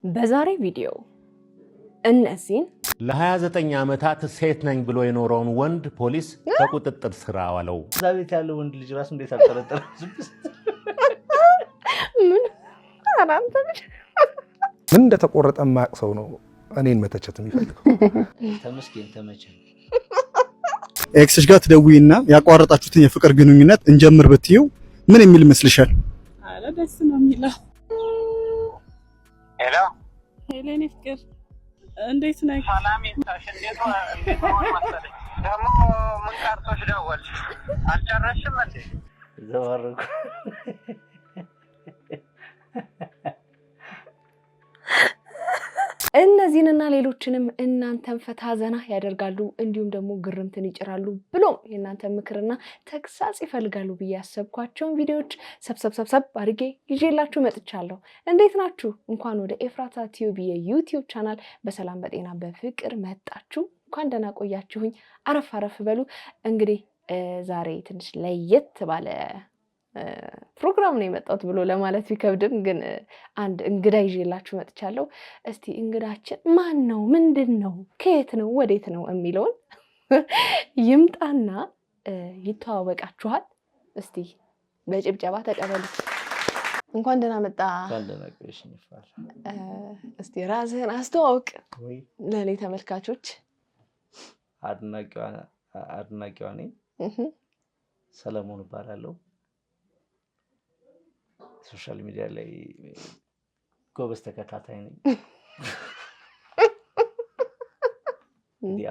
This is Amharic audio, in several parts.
በዛሬ ቪዲዮ እነዚህን ለ29 ዓመታት ሴት ነኝ ብሎ የኖረውን ወንድ ፖሊስ በቁጥጥር ስር አዋለው። ዛቤት ያለው ወንድ ልጅ ራሱ እንዴት አልተረጠረ? ምን እንደተቆረጠ ማቅ ሰው ነው እኔን መተቸት የሚፈልገው። ተመስገን ተመቸ። ኤክስሽ ጋር ትደውይና ያቋረጣችሁትን የፍቅር ግንኙነት እንጀምር ብትዩ ምን የሚል መስልሻል? አለ ደስ ነው የሚለው። ሄሎ ሄሌኒ ፍቅር እንዴት ነህ? ሰላም ይታሽ። እንዴት መሰለኝ ደግሞ ምን ቀርቶሽ ደወልሽ? አልጨረስሽም እንዴ? ዘዋረኩ። እነዚህንና ሌሎችንም እናንተን ፈታ ዘና ያደርጋሉ እንዲሁም ደግሞ ግርምትን ይጭራሉ ብሎም የእናንተን ምክርና ተግሳጽ ይፈልጋሉ ብዬ ያሰብኳቸውን ቪዲዮዎች ሰብሰብ አድርጌ ይዤላችሁ መጥቻለሁ። እንዴት ናችሁ? እንኳን ወደ ኤፍራታ ቲዩብ የዩቲዩብ ቻናል በሰላም በጤና በፍቅር መጣችሁ። እንኳን ደህና ቆያችሁኝ። አረፍ በሉ። እንግዲህ ዛሬ ትንሽ ለየት ባለ ፕሮግራም ነው የመጣሁት ብሎ ለማለት ቢከብድም ግን አንድ እንግዳ ይዤላችሁ መጥቻለሁ። እስቲ እንግዳችን ማን ነው? ምንድን ነው? ከየት ነው? ወዴት ነው? የሚለውን ይምጣና ይተዋወቃችኋል። እስቲ በጭብጨባ ተቀበሉ። እንኳን ደህና መጣ። እስቲ ራስህን አስተዋውቅ ለኔ ተመልካቾች። አድናቂዋ ነኝ። ሰለሞን እባላለሁ። ሶሻል ሚዲያ ላይ ጎበዝ ተከታታይ ነኝ።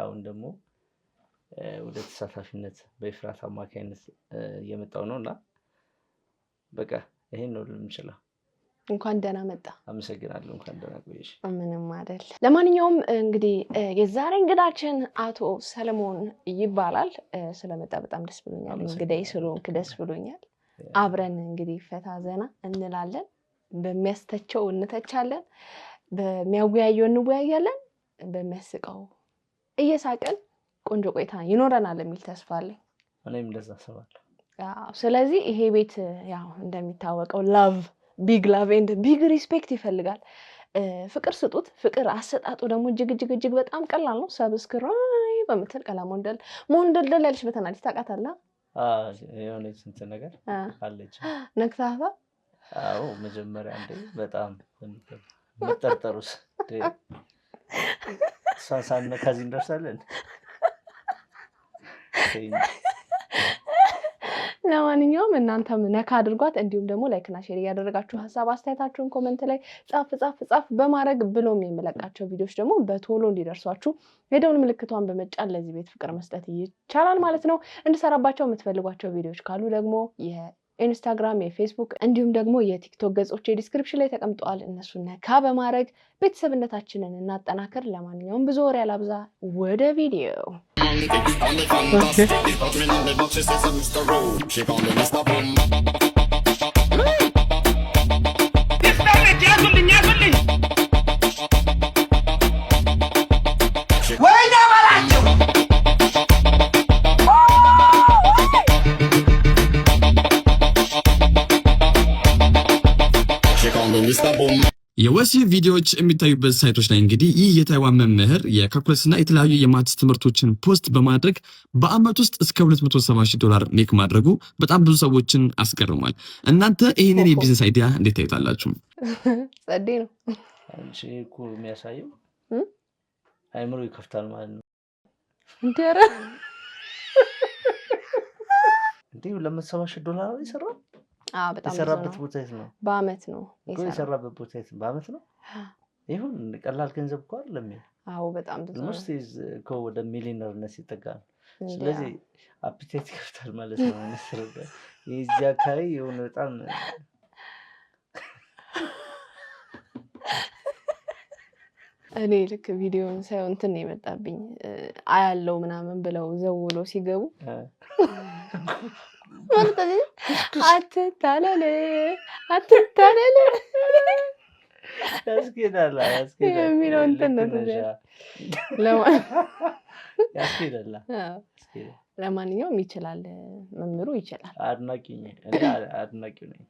አሁን ደግሞ ወደ ተሳታፊነት በኤፍራታ አማካይነት የመጣው ነውና በቃ ይሄን ነው ልምችለው። እንኳን ደህና መጣ። አመሰግናለሁ። እንኳን ደህና ቆየሽ። ምንም አይደል። ለማንኛውም እንግዲህ የዛሬ እንግዳችን አቶ ሰለሞን ይባላል። ስለመጣ በጣም ደስ ብሎኛል። እንግዳይ ስለሆንክ ደስ ብሎኛል። አብረን እንግዲህ ፈታ ዘና እንላለን። በሚያስተቸው እንተቻለን፣ በሚያወያየው እንወያያለን፣ በሚያስቀው እየሳቀን ቆንጆ ቆይታ ይኖረናል የሚል ተስፋ አለኝ። እኔም እንደዛ አስባለሁ። ስለዚህ ይሄ ቤት ያው እንደሚታወቀው ቢግ ላቭ ኤንድ ቢግ ሪስፔክት ይፈልጋል። ፍቅር ስጡት። ፍቅር አሰጣጡ ደግሞ እጅግ በጣም ቀላል ነው። ሰብስክራይብ በምትል ቀላ ሞንደል ያለች በተናለች ታውቃታለህ? የሆነ ስንት ነገር አለች ነክታታ። አዎ መጀመሪያ እንደ በጣም መጠርጠሩስ ሳሳነ ከዚህ እንደርሳለን። ለማንኛውም እናንተም ነካ አድርጓት፣ እንዲሁም ደግሞ ላይክና ሼር እያደረጋችሁ ሀሳብ አስተያየታችሁን ኮሜንት ላይ ጻፍ በማድረግ ብሎም የሚለቃቸው ቪዲዮዎች ደግሞ በቶሎ እንዲደርሷችሁ የደውል ምልክቷን በመጫን ለዚህ ቤት ፍቅር መስጠት ይቻላል ማለት ነው። እንድሰራባቸው የምትፈልጓቸው ቪዲዮዎች ካሉ ደግሞ የኢንስታግራም፣ የፌስቡክ እንዲሁም ደግሞ የቲክቶክ ገጾች ዲስክሪፕሽን ላይ ተቀምጠዋል። እነሱን ነካ በማድረግ ቤተሰብነታችንን እናጠናክር። ለማንኛውም ብዙ ወሬ አላብዛ፣ ወደ ቪዲዮ የወሲብ ቪዲዮዎች የሚታዩበት ሳይቶች ላይ እንግዲህ ይህ የታይዋን መምህር የካልኩለስና የተለያዩ የማትስ ትምህርቶችን ፖስት በማድረግ በአመት ውስጥ እስከ $270,000 ሜክ ማድረጉ በጣም ብዙ ሰዎችን አስገርሟል። እናንተ ይሄንን የቢዝነስ አይዲያ እንዴት ታዩታላችሁ? ጸዴ ነው። አንቺ እኮ የሚያሳየው አይምሮ ይከፍታል ማለት ነው። እንደረ እንዴ $270,000 ይሰራል። በጣም የሰራበት ቦታ የት ነው? በአመት ነው የሰራበት ቦታ የት? በአመት ነው። ይሁን ቀላል ገንዘብ እኮ አይደለም። በጣም ብዙ ነው። እኮ ወደ ሚሊዮነርነት ይጠጋል። ስለዚህ አፒታይት ይከፍታል ማለት ነው። የዚህ አካባቢ የሆነ በጣም እኔ ልክ ቪዲዮውን ሳይሆን እንትን ነው የመጣብኝ አያለው ምናምን ብለው ዘውሎ ሲገቡ አትታለለ ያስኬዳል የሚለው እንትን ነው ለማንኛውም ይችላል፣ መምህሩ ይችላል። አድናቂው ነኝ።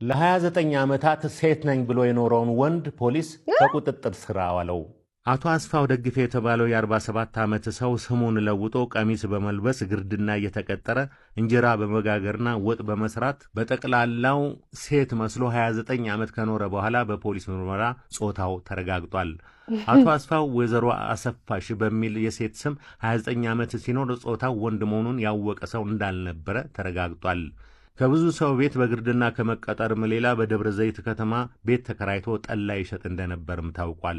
ለ29 ዓመታት ሴት ነኝ ብሎ የኖረውን ወንድ ፖሊስ በቁጥጥር ስር አዋለው። አቶ አስፋው ደግፌ የተባለው የ47 ዓመት ሰው ስሙን ለውጦ ቀሚስ በመልበስ ግርድና እየተቀጠረ እንጀራ በመጋገርና ወጥ በመስራት በጠቅላላው ሴት መስሎ 29 ዓመት ከኖረ በኋላ በፖሊስ ምርመራ ጾታው ተረጋግጧል። አቶ አስፋው ወይዘሮ አሰፋሽ በሚል የሴት ስም 29 ዓመት ሲኖር ጾታው ወንድ መሆኑን ያወቀ ሰው እንዳልነበረ ተረጋግጧል። ከብዙ ሰው ቤት በግርድና ከመቀጠርም ሌላ በደብረ ዘይት ከተማ ቤት ተከራይቶ ጠላ ይሸጥ እንደነበርም ታውቋል።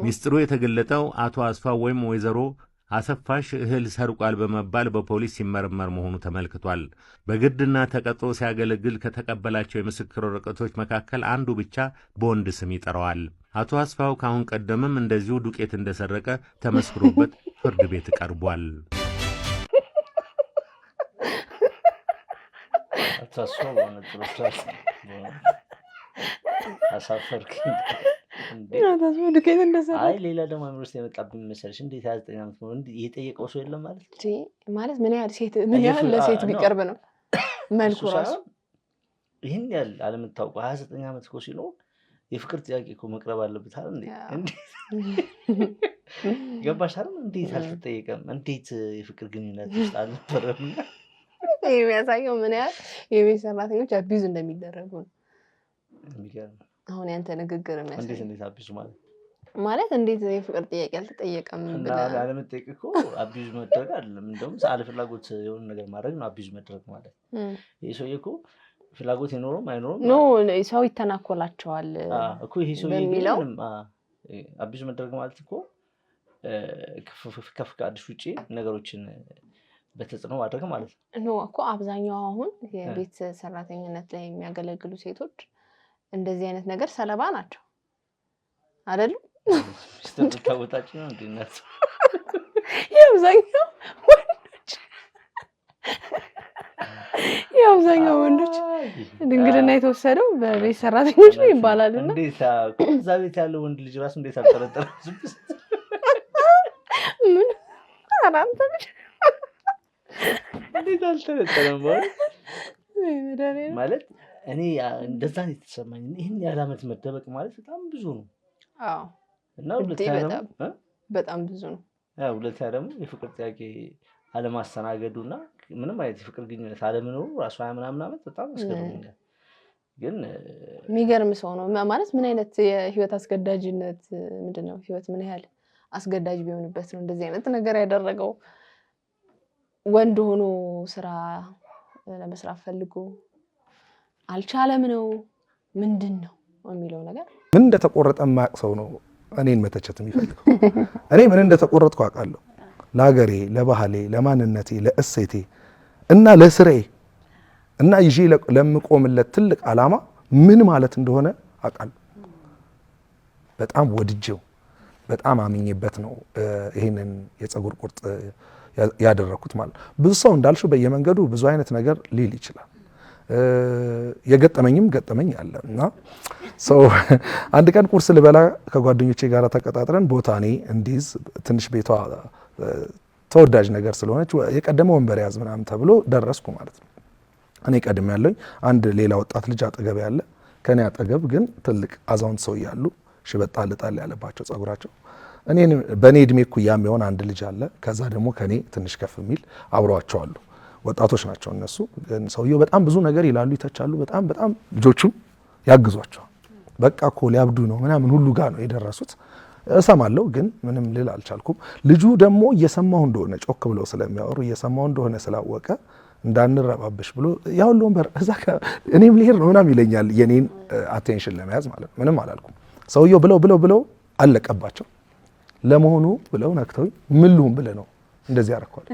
ሚስጥሩ የተገለጠው አቶ አስፋው ወይም ወይዘሮ አሰፋሽ እህል ሰርቋል በመባል በፖሊስ ሲመረመር መሆኑ ተመልክቷል። በግርድና ተቀጥሮ ሲያገለግል ከተቀበላቸው የምስክር ወረቀቶች መካከል አንዱ ብቻ በወንድ ስም ይጠራዋል። አቶ አስፋው ካሁን ቀደምም እንደዚሁ ዱቄት እንደሰረቀ ተመስክሮበት ፍርድ ቤት ቀርቧል። አታስፈው አሳፈርክኝ። ዱቄት እንደሰራ አይ ሌላ ደግሞ ዩኒቨርሲቲ የመጣብኝ መሰለሽ። እንዴት 29 ዓመት ነው እንዴ? የጠየቀው ሰው የለም ማለት ምን ያህል ሴት ለሴት ቢቀርብ ነው መልኩ ራሱ ይህን ያህል አለምታውቁ 29 ዓመት እኮ ሲኖር የፍቅር ጥያቄ እኮ መቅረብ አለበት አይደል እንዴ? ገባሽ አይደል? እንዴት አልተጠየቀም? እንዴት የፍቅር ግንኙነት ውስጥ አልነበረም? የሚያሳየው ምን ያህል የቤት ሰራተኞች አቢዩዝ እንደሚደረጉ ነው። የሚገርም አሁን ያንተ ንግግር የሚያሳየው እንዴት አቢዩዝ ማለት እንዴት የፍቅር ጥያቄ አልተጠየቀም ብለህ አለመጠየቅ እኮ አቢዩዝ መደረግ አይደለም። እንደውም አለ ፍላጎት የሆነ ነገር ማድረግ ነው አቢዩዝ መደረግ ማለት። ይሄ ሰውዬ እኮ ፍላጎት የኖረውም አይኖረውም ኖ ሰው ይተናኮላቸዋል እኮ ይሄ ሰውዬ ምንም አቢዩዝ መደረግ ማለት እኮ ከፍቃድሽ ውጪ ነገሮችን በተጽዕኖ ማድረግ ማለት ነው። ኖ እኮ አብዛኛው አሁን የቤት ሰራተኝነት ላይ የሚያገለግሉ ሴቶች እንደዚህ አይነት ነገር ሰለባ ናቸው አይደል? ታውጣችሁ ነው እንዴት የአብዛኛው ወንዶች ድንግልና የተወሰደው በቤት ሰራተኞች ነው ይባላልና እንዴት እዛ ቤት ያለው ወንድ ልጅ ራሱ እንዴት አልተረጠረም? ምን አራንተሽ እንዴት አልተረጠረም ማለት እኔ እንደዛ ነው የተሰማኝ። ይሄን ያህል ዓመት መደበቅ ማለት በጣም ብዙ ነው። አዎ እና ሁለተኛ በጣም ብዙ ነው። ሁለተኛ ደግሞ የፍቅር ጥያቄ አለማስተናገዱና ምንም አይነት የፍቅር ግንኙነት አለመኖሩ ራሱ ምናምን ዓመት በጣም አስገርሞኛል። ግን የሚገርም ሰው ነው ማለት ምን አይነት የህይወት አስገዳጅነት ምንድነው? ህይወት ምን ያህል አስገዳጅ ቢሆንበት ነው እንደዚህ አይነት ነገር ያደረገው? ወንድ ሆኖ ስራ ለመስራት ፈልጎ አልቻለም ነው ምንድነው የሚለው ነገር ምን እንደተቆረጠ ማቅ ሰው ነው እኔን መተቸት የሚፈልገው። እኔ ምን እንደተቆረጥኩ አውቃለሁ። ለሀገሬ፣ ለባህሌ፣ ለማንነቴ፣ ለእሴቴ እና ለስራዬ እና ይዤ ለምቆምለት ትልቅ ዓላማ ምን ማለት እንደሆነ አውቃለሁ። በጣም ወድጄው በጣም አምኜበት ነው ይሄንን የፀጉር ቁርጥ ያደረኩት ማለት። ብዙ ሰው እንዳልሽው በየመንገዱ ብዙ አይነት ነገር ሊል ይችላል። የገጠመኝም ገጠመኝ አለ እና ሰው አንድ ቀን ቁርስ ልበላ ከጓደኞቼ ጋር ተቀጣጥረን ቦታ እኔ እንዲዝ ትንሽ ቤቷ ተወዳጅ ነገር ስለሆነች የቀደመ ወንበር ያዝ ምናምን ተብሎ ደረስኩ ማለት ነው። እኔ ቀድም ያለኝ አንድ ሌላ ወጣት ልጅ አጠገብ ያለ፣ ከኔ አጠገብ ግን ትልቅ አዛውንት ሰው ያሉ ሽበጣል ጣል ያለባቸው ጸጉራቸው እኔን በኔ እድሜ ኩያም የሆነ አንድ ልጅ አለ። ከዛ ደግሞ ከኔ ትንሽ ከፍ የሚል አብረዋቸው አሉ። ወጣቶች ናቸው እነሱ። ግን ሰውየው በጣም ብዙ ነገር ይላሉ፣ ይተቻሉ። በጣም ልጆቹም ያግዟቸዋል። በቃ እኮ ሊያብዱ ነው ምናምን ሁሉ ጋር ነው የደረሱት። እሰማለሁ ግን ምንም ልል አልቻልኩም። ልጁ ደግሞ እየሰማሁ እንደሆነ ጮክ ብለው ስለሚያወሩ እየሰማሁ እንደሆነ ስላወቀ እንዳንረባበሽ ብሎ ያው ወንበር እዛ እኔም ልሄድ ነው ምናምን ይለኛል፣ የኔን አቴንሽን ለመያዝ ማለት ነው። ምንም አላልኩም። ሰውየው ብለው አለቀባቸው። ለመሆኑ ብለው ነክተው ምን ልሁን ብለህ ነው እንደዚህ ያረኳል?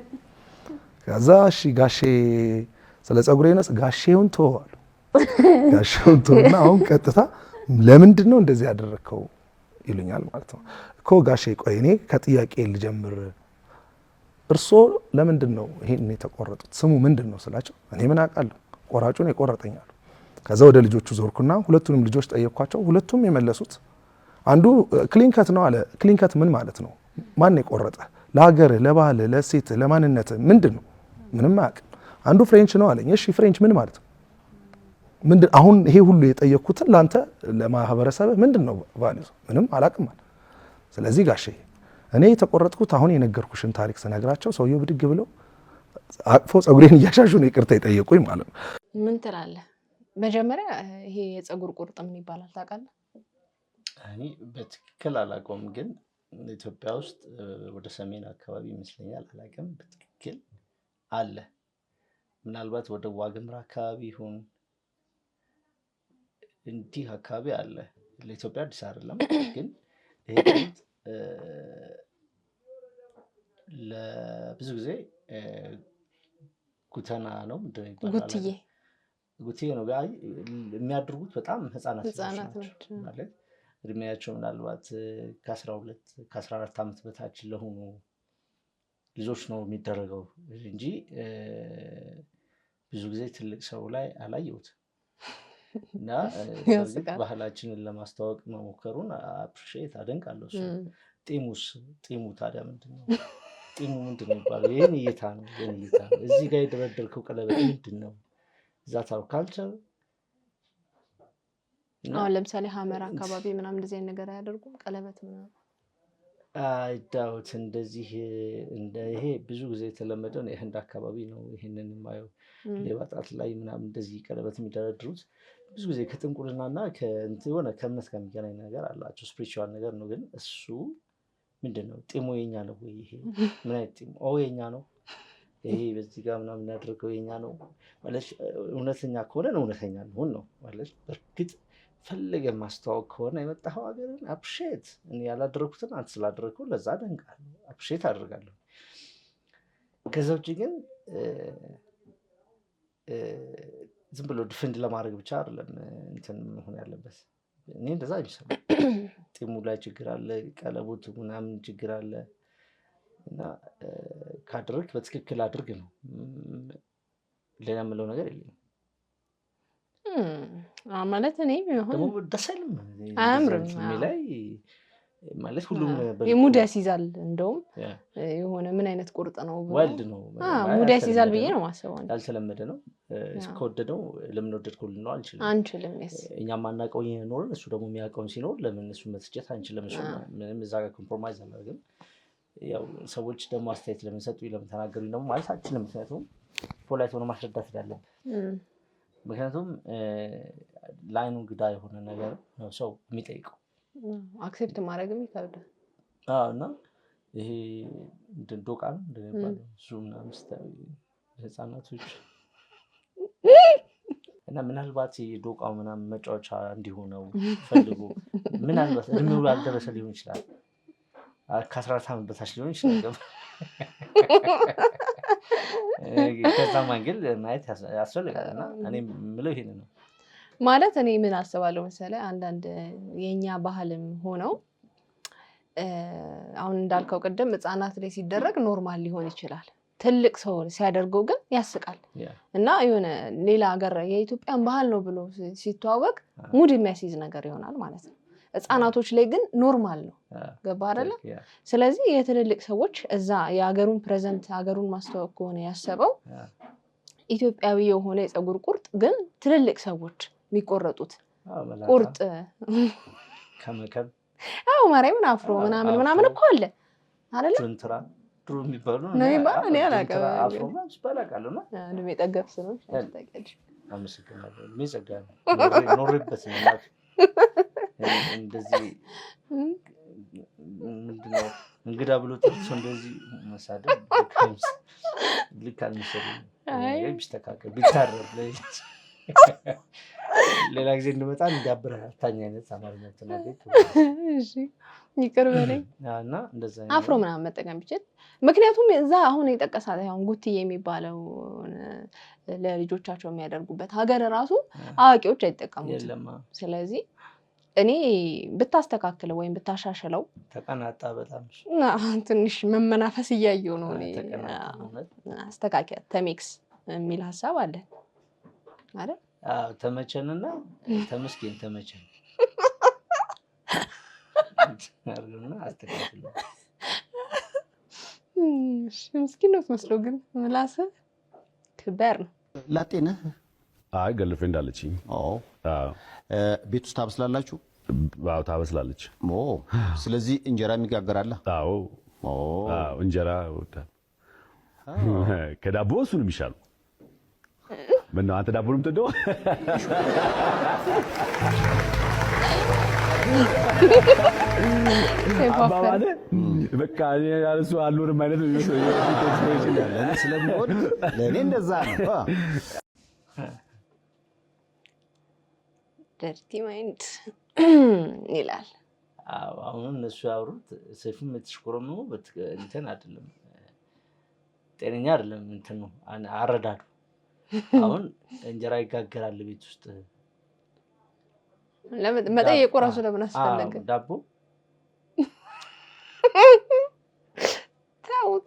ከዛ እሺ ጋሼ ስለ ጸጉሬ ነስ ጋሼውን ተወዋሉ። ጋሼውን ተወና አሁን ቀጥታ ለምንድን ነው እንደዚህ ያደረከው ይሉኛል ማለት ነው። እኮ ጋሼ ቆይ እኔ ከጥያቄ ልጀምር፣ እርሶ ለምንድን ነው ይሄን የተቆረጡት? ስሙ ምንድን ነው ስላቸው እኔ ምን አውቃለሁ ቆራጩን የቆረጠኛል። ከዛ ወደ ልጆቹ ዞርኩና ሁለቱንም ልጆች ጠየቅኳቸው። ሁለቱም የመለሱት አንዱ ክሊንከት ነው አለ። ክሊንከት ምን ማለት ነው? ማን የቆረጠ? ለሀገር፣ ለባህል፣ ለሴት፣ ለማንነት ምንድን ነው? ምንም አያውቅም። አንዱ ፍሬንች ነው አለኝ። እሺ ፍሬንች ምን ማለት ነው? ምንድን አሁን ይሄ ሁሉ የጠየቅኩትን ላንተ ለማህበረሰብ ምንድነው ቫልዩ? ምንም አላቅም ማለት። ስለዚህ ጋሼ እኔ የተቆረጥኩት አሁን የነገርኩሽን ታሪክ ስነግራቸው ሰውየው ብድግ ብለው አቅፎ ጸጉሬን እያሻሹ ነው ይቅርታ የጠየቁኝ ማለት ነው። ምን ትላለህ? መጀመሪያ ይሄ የጸጉር ቁርጥ ምን ይባላል ታውቃለህ? እኔ በትክክል አላውቀውም፣ ግን ኢትዮጵያ ውስጥ ወደ ሰሜን አካባቢ ይመስለኛል፣ አላውቅም በትክክል አለ። ምናልባት ወደ ዋግምራ አካባቢ ይሁን እንዲህ አካባቢ አለ። ለኢትዮጵያ አዲስ አይደለም፣ ግን ይሄ ቁርጥ ለብዙ ጊዜ ጉተና ነው ምንድን ነው ይባላል? ጉትዬ ነው የሚያደርጉት። በጣም ህፃናት ናቸው ማለት እድሜያቸው ምናልባት ከ12 ከ14 ዓመት በታች ለሆኑ ልጆች ነው የሚደረገው እንጂ ብዙ ጊዜ ትልቅ ሰው ላይ አላየሁትም። እና ባህላችንን ለማስተዋወቅ መሞከሩን አፕሪሺየት አደንቃለሁ። ጢሙ ታዲያ ምንድን ነው? ጢሙ ምንድን ነው የሚባለው? ይህን እይታ ነው። እዚህ ጋር የደረደርከው ቀለበት ምንድን ነው? ዛታው ካልቸር አሁን ለምሳሌ ሀመር አካባቢ ምናምን እንደዚህ አይነት ነገር አያደርጉም? ቀለበት ምናምን አይዳውት እንደዚህ ይሄ ብዙ ጊዜ የተለመደው የህንድ አካባቢ ነው። ይህንን የማየው ሌባ ጣት ላይ ምናምን እንደዚህ ቀለበት የሚደረድሩት ብዙ ጊዜ ከጥንቁልናና የሆነ ከእምነት ጋር የሚገናኝ ነገር አላቸው። ስፒሪቹዋል ነገር ነው። ግን እሱ ምንድን ነው? ጢሙ የኛ ነው ወይ? ይሄ ምን አይነት ጢሙ? የኛ ነው ይሄ በዚህ ጋር ምናምን እናደርገው የኛ ነው ማለት እውነተኛ ከሆነ እውነተኛ ልሆን ነው ማለት። በእርግጥ ፈለገ ማስተዋወቅ ከሆነ የመጣኸው ሀገርን አፕሪሼት እኔ ያላደረኩትን አንተ ስላደረግከው ለዛ አደንቃለሁ፣ አፕሪሼት አደርጋለሁ። ከዛ ውጭ ግን ዝም ብሎ ድፍንድ ለማድረግ ብቻ አይደለም እንትን መሆን ያለበት። እኔ እንደዛ አይመስለኝም። ጢሙ ላይ ችግር አለ፣ ቀለቦቱ ምናምን ችግር አለ። እና ካድርግ በትክክል አድርግ ነው። ሌላ የምለው ነገር የለም። ማለት እኔ ደግሞ ደስ አይልም፣ አያምርም ላይ ማለት ሁሉም ሙድ ያስይዛል። እንደውም የሆነ ምን አይነት ቁርጥ ነው ዋልድ ነው ሙድ ያስይዛል ብዬ ነው ማሰበው። ያልተለመደ ነው። እስከወደደው ለምን ወደድከው ልንለው አንችልም። እኛም ማናውቀው ይኖርን እሱ ደግሞ የሚያውቀውን ሲኖር ለምን እሱ መትቸት አንችልም። እሱ ምንም እዛ ጋር ኮምፕሮማይዝ አላደርግም። ያው ሰዎች ደግሞ አስተያየት ለምን ሰጡኝ ለምን ተናገሩኝ ደግሞ ማለት አልችልም። ምክንያቱም ፖላይት ሆኖ ማስረዳት ይላለን። ምክንያቱም ለአይኑ እንግዳ የሆነ ነገር ነው ሰው የሚጠይቀው። አክሴፕት ማድረግም ይከብዳል። እና ይሄ ዶቃ ነው እንደሚባለው እሱ ምናምን ስታዩ ህፃናቶች እና ምናልባት የዶቃው ምናምን መጫወቻ እንዲሆነው ፈልጎ ምናልባት እድሜው አልደረሰ ሊሆን ይችላል። ከ14 ዓመት በታች ሊሆን ይችላል። ከዛም አንግል ማየት ያስፈልጋል። እና እኔ የምለው ይሄን ነው ማለት እኔ ምን አስባለሁ መሰለህ፣ አንዳንድ የኛ ባህልም ሆነው አሁን እንዳልከው ቅድም ህፃናት ላይ ሲደረግ ኖርማል ሊሆን ይችላል። ትልቅ ሰው ሲያደርገው ግን ያስቃል። እና የሆነ ሌላ ሀገር የኢትዮጵያን ባህል ነው ብሎ ሲተዋወቅ ሙድ የሚያስይዝ ነገር ይሆናል ማለት ነው። ህፃናቶች ላይ ግን ኖርማል ነው። ገባ አይደለ? ስለዚህ የትልልቅ ሰዎች እዛ የሀገሩን ፕሬዘንት ሀገሩን ማስተዋወቅ ከሆነ ያሰበው ኢትዮጵያዊ የሆነ የፀጉር ቁርጥ ግን ትልልቅ ሰዎች የሚቆረጡት ቁርጥ ከመከብ ማርያምን አፍሮ ምናምን እኮ አለ አይደለ? ቱንትራ ድሮ የሚባሉ ነው ይባል እኔ አላውቅም። አፍሮ ማለት ባላቃለሁ ነው እድሜ ጠገብ ስለሆንሽ ታውቂያለሽ። አመሰግናለሁ። እድሜ ጸጋ ነው ኖርበት ነው እንደዚህ ምንድነው እንግዳ ብሎ ጥርቶ እንደዚህ መሳደብ ልክ አልመሰለኝም። ቢስተካከል ቢታረብ ሌላ ጊዜ እንመጣ እንዲያበረታታኝ አይነት አማርኛ ተናገር። እሺ ይቅር በለኝ። እና እንደዛ አፍሮ ምናምን መጠቀም ቢችል፣ ምክንያቱም እዛ አሁን የጠቀሳት አሁን ጉትዬ የሚባለው ለልጆቻቸው የሚያደርጉበት ሀገር ራሱ አዋቂዎች አይጠቀሙትም። ስለዚህ እኔ ብታስተካክለው ወይም ብታሻሽለው ተቀናጣ በጣም ትንሽ መመናፈስ እያየው ነው። እኔ አስተካክያ ተሜክስ የሚል ሀሳብ አለ አይደል? ተመቸንና ተመስገን ተመቸን አርግና አስተካክለው። ምስኪን ነው መስሎ ግን ምላስ ክበር ነው። ላጤነህ አይ ገርልፍሬንድ አለችኝ። ቤት ውስጥ ታበስላላችሁ? አዎ ታበስላለች። ስለዚህ እንጀራ የሚጋገራል? አዎ እንጀራ ከዳቦ እሱ ነው የሚሻለው። ምነው አንተ ዳቦ ነው የምትወደው? አባባለ በቃ ያለሱ አልኖርም አይነት ነው የሚመስለው። ስለምወድ ለእኔ እንደዛ ነው። ደርቲ ማይንድ ይላል። አሁን እነሱ ያወሩት ሰይፉም የምትሽኮረመው እንትን አይደለም፣ ጤነኛ አይደለም። እንትን ነው አረዳዱ። አሁን እንጀራ ይጋገራል ቤት ውስጥ መጠየቁ ራሱ ለምን አስፈለገ? ዳቦ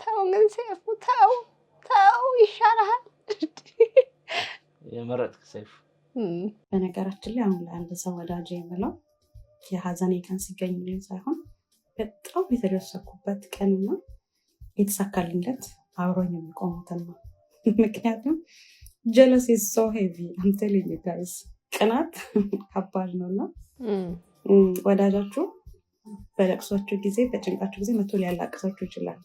ተው ግን ሰይፉ ተው ይሻልሃል። የመረጥክ ሰይፉ። በነገራችን ላይ አሁን ለአንድ ሰው ወዳጅ የምለው የሀዘኔ ቀን ሲገኝልኝ ሳይሆን በጣም የተደሰኩበት ቀንና የተሳካልኝለት አብሮኝ የሚቆሙትን ነው። ምክንያቱም ጀለስ ኢዝ ሶ ሄቪ አም ቴሊንግ ዩ ጋይስ። ቅናት ከባድ ነውና ወዳጃችሁ በለቅሶችሁ ጊዜ በጭንቃችሁ ጊዜ መቶ ሊያላቅሳችሁ ይችላል።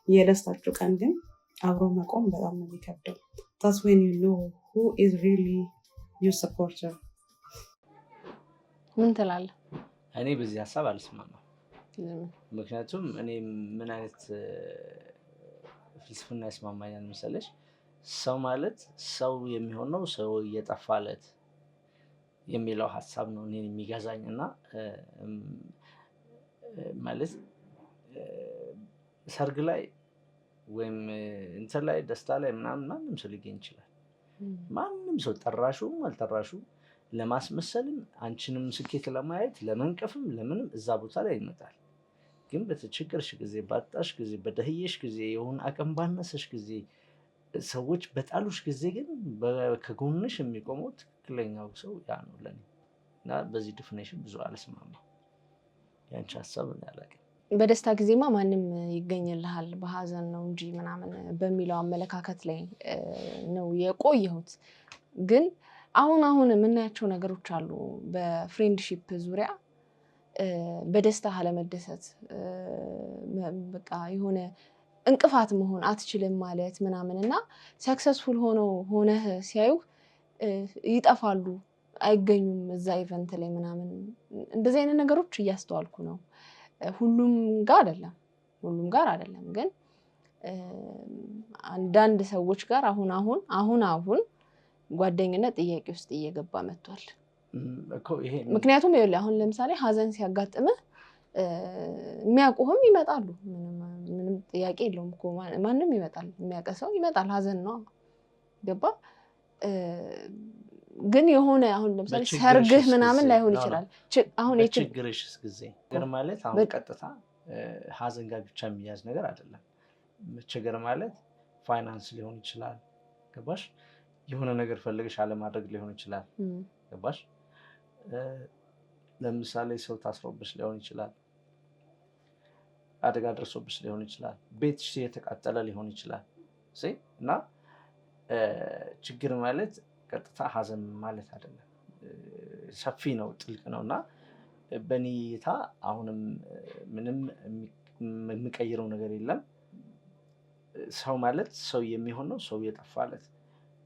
የደስታችሁ ቀን ግን አብሮ መቆም በጣም ነው የሚከብደው። that's when you know who is really your supporter። ምን ትላለህ? እኔ በዚህ ሀሳብ አልስማማም። ምክንያቱም እኔ ምን አይነት ፍልስፍና ያስማማኛል መሰለሽ? ሰው ማለት ሰው የሚሆነው ሰው እየጠፋለት የሚለው ሀሳብ ነው እኔን የሚገዛኝ። እና ማለት ሰርግ ላይ ወይም እንትን ላይ ደስታ ላይ ምናምን ማንም ሰው ሊገኝ ይችላል። ማንም ሰው ጠራሹም አልጠራሹ ለማስመሰልም አንቺንም ስኬት ለማየት ለመንቀፍም ለምንም እዛ ቦታ ላይ ይመጣል። ግን በተቸገርሽ ጊዜ፣ ባጣሽ ጊዜ፣ በደህየሽ ጊዜ፣ የሆነ አቅም ባነሰሽ ጊዜ፣ ሰዎች በጣሉሽ ጊዜ ግን ከጎንሽ የሚቆመው ትክክለኛው ሰው ያ ነው ለኔ። እና በዚህ ዲፊኒሽን ብዙ አልስማማም። ያንቺ ሀሳብ ነው ያላቀ። በደስታ ጊዜማ ማንም ይገኝልሃል፣ በሀዘን ነው እንጂ ምናምን በሚለው አመለካከት ላይ ነው የቆየሁት። ግን አሁን የምናያቸው ነገሮች አሉ በፍሬንድሺፕ ዙሪያ በደስታ አለመደሰት፣ በቃ የሆነ እንቅፋት መሆን አትችልም ማለት ምናምን እና ሰክሰስፉል ሆነህ ሲያዩ ይጠፋሉ፣ አይገኙም እዛ ኢቨንት ላይ ምናምን። እንደዚህ አይነት ነገሮች እያስተዋልኩ ነው። ሁሉም ጋር አይደለም ግን አንዳንድ ሰዎች ጋር አሁን ጓደኝነት ጥያቄ ውስጥ እየገባ መጥቷል። ምክንያቱም ይኸውልህ አሁን ለምሳሌ ሀዘን ሲያጋጥምህ የሚያውቁህም ይመጣሉ። ምንም ጥያቄ የለውም እኮ ማንም ይመጣል፣ የሚያውቅ ሰው ይመጣል። ሀዘን ነው ገባ። ግን የሆነ አሁን ለምሳሌ ሰርግህ ምናምን ላይሆን ይችላል። አሁን የችግርሽ ጊዜ ነገር ማለት አሁን ቀጥታ ሀዘን ጋር ብቻ የሚያዝ ነገር አይደለም። ችግር ማለት ፋይናንስ ሊሆን ይችላል ገባሽ? የሆነ ነገር ፈልገሽ አለማድረግ ሊሆን ይችላል ገባሽ? ለምሳሌ ሰው ታስሮብሽ ሊሆን ይችላል፣ አደጋ ደርሶብሽ ሊሆን ይችላል፣ ቤትሽ የተቃጠለ ሊሆን ይችላል። እና ችግር ማለት ቀጥታ ሀዘን ማለት አይደለም። ሰፊ ነው፣ ጥልቅ ነው። እና በእኔ እይታ አሁንም ምንም የሚቀይረው ነገር የለም። ሰው ማለት ሰው የሚሆነው ሰው የጠፋለት